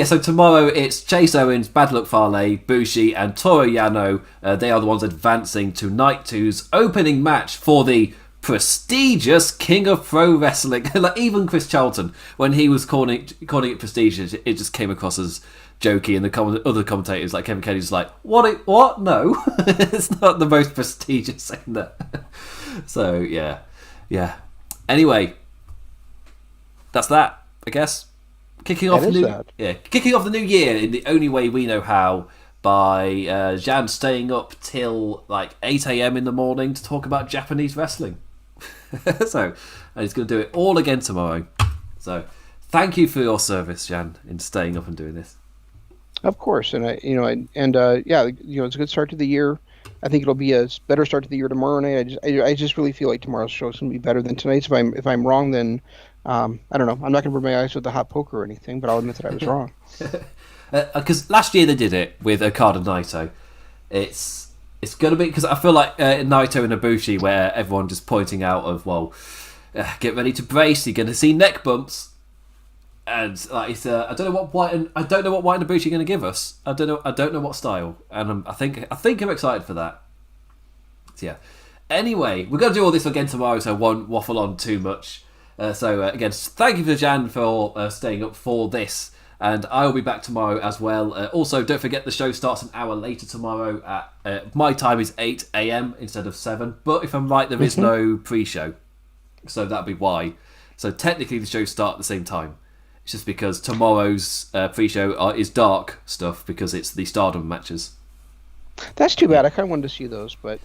So tomorrow it's Chase Owens, Bad Luck Fale, Bushi, and Toru Yano. They are the ones advancing to Night 2's opening match for the prestigious King of Pro Wrestling. Like even Chris Charlton, when he was calling it prestigious, it just came across as jokey, and the other commentators like Kevin Kennedy's like, what? No, it's not the most prestigious thing there. So yeah. Anyway, that's that, I guess. Kicking off the new year in the only way we know how, by Jan staying up till like 8 a.m. in the morning to talk about Japanese wrestling. And he's going to do it all again tomorrow. So thank you for your service, Jan, in staying up and doing this. Of course, and it's a good start to the year. I think it'll be a better start to the year tomorrow night. I just really feel like tomorrow's show is going to be better than tonight's. If I'm wrong, then I don't know. I'm not going to burn my eyes with the hot poker or anything, but I'll admit that I was wrong. Because last year they did it with Okada Naito. It's going to be, because I feel like Naito and Ibushi, where everyone just pointing out of, well, get ready to brace, you're going to see neck bumps. And like it's, I don't know what White and Ibushi are going to give us. I don't know what style, and I think I'm excited for that. So, yeah. Anyway, we're going to do all this again tomorrow, so I won't waffle on too much. Again, thank you for Jan for staying up for this, and I will be back tomorrow as well. Also, don't forget the show starts an hour later tomorrow. At my time is 8 a.m. instead of 7. But if I'm right, there is no pre-show, so that'll be why. So technically, the shows start at the same time. It's just because tomorrow's pre-show is dark stuff because it's the Stardom matches. That's too bad. I kind of wanted to see those, but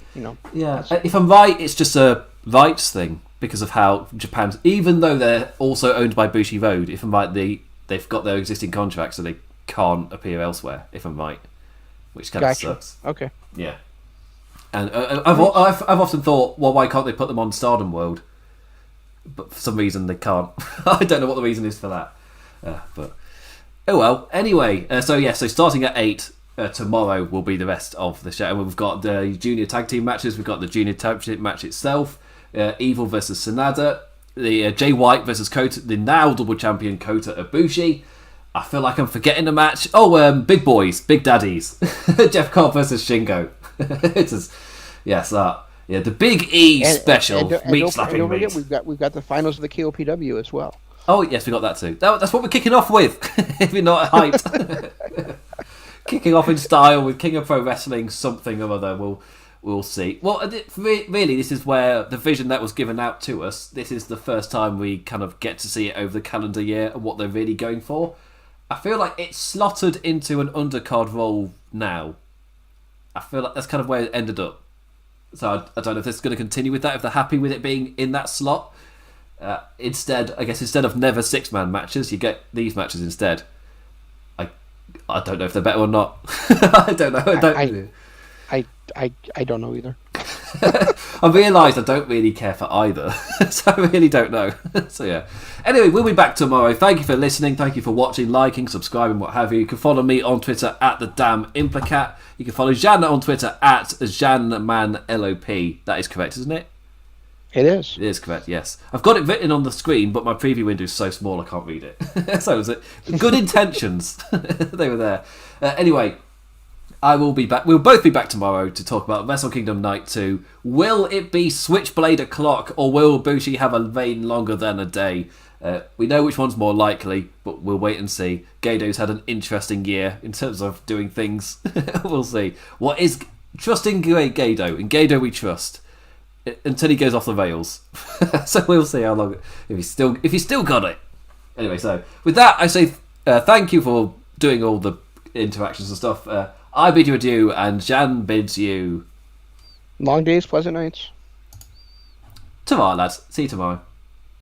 Yeah, if I'm right, it's just a rights thing because of how Japan's, even though they're also owned by Bushi Road, if I'm right, they've got their existing contracts, so they can't appear elsewhere. If I'm right, which kind of sucks. Okay. Yeah, and I've often thought, well, why can't they put them on Stardom World? But for some reason they can't. I don't know what the reason is for that. But oh well. Anyway, so starting at 8 tomorrow will be the rest of the show. And we've got the junior tag team matches. We've got the junior championship match itself. Evil versus Sanada. The Jay White versus Kota, the now double champion Kota Ibushi. I feel like I'm forgetting a match. Oh, big boys, big daddies. Jeff Cobb versus Shingo. The Big E special. Meat slapping meat. We've got the finals of the KOPW as well. Oh, yes, we got that too. That's what we're kicking off with, if you're not hyped. Kicking off in style with King of Pro Wrestling, something or other. We'll see. Well, really, this is where the vision that was given out to us, this is the first time we kind of get to see it over the calendar year and what they're really going for. I feel like it's slotted into an undercard role now. I feel like that's kind of where it ended up. So I don't know if this is going to continue with that, if they're happy with it being in that slot. Instead of never 6-man matches, you get these matches instead. I don't know if they're better or not. I don't know. I don't know either. I realised I don't really care for either, so I really don't know. So yeah. Anyway, we'll be back tomorrow. Thank you for listening. Thank you for watching, liking, subscribing, what have you. You can follow me on Twitter at the Damn Implicat. You can follow Jan on Twitter at JanManLOP. That is correct, isn't it? It is. It is correct, yes. I've got it written on the screen, but my preview window is so small I can't read it. So it was good intentions. They were there. Anyway, I will be back. We'll both be back tomorrow to talk about Wrestle Kingdom Night 2. Will it be Switchblade o'clock, or will Bushi have a vein longer than a day? We know which one's more likely, but we'll wait and see. Gado's had an interesting year in terms of doing things. We'll see. What is trusting Gado? In Gado we trust. Until he goes off the rails. So we'll see how long, if he's still got it. Anyway, so with that I say thank you for doing all the interactions and stuff. I bid you adieu, and Jan bids you long days, pleasant nights. Tomorrow, lads. See you tomorrow.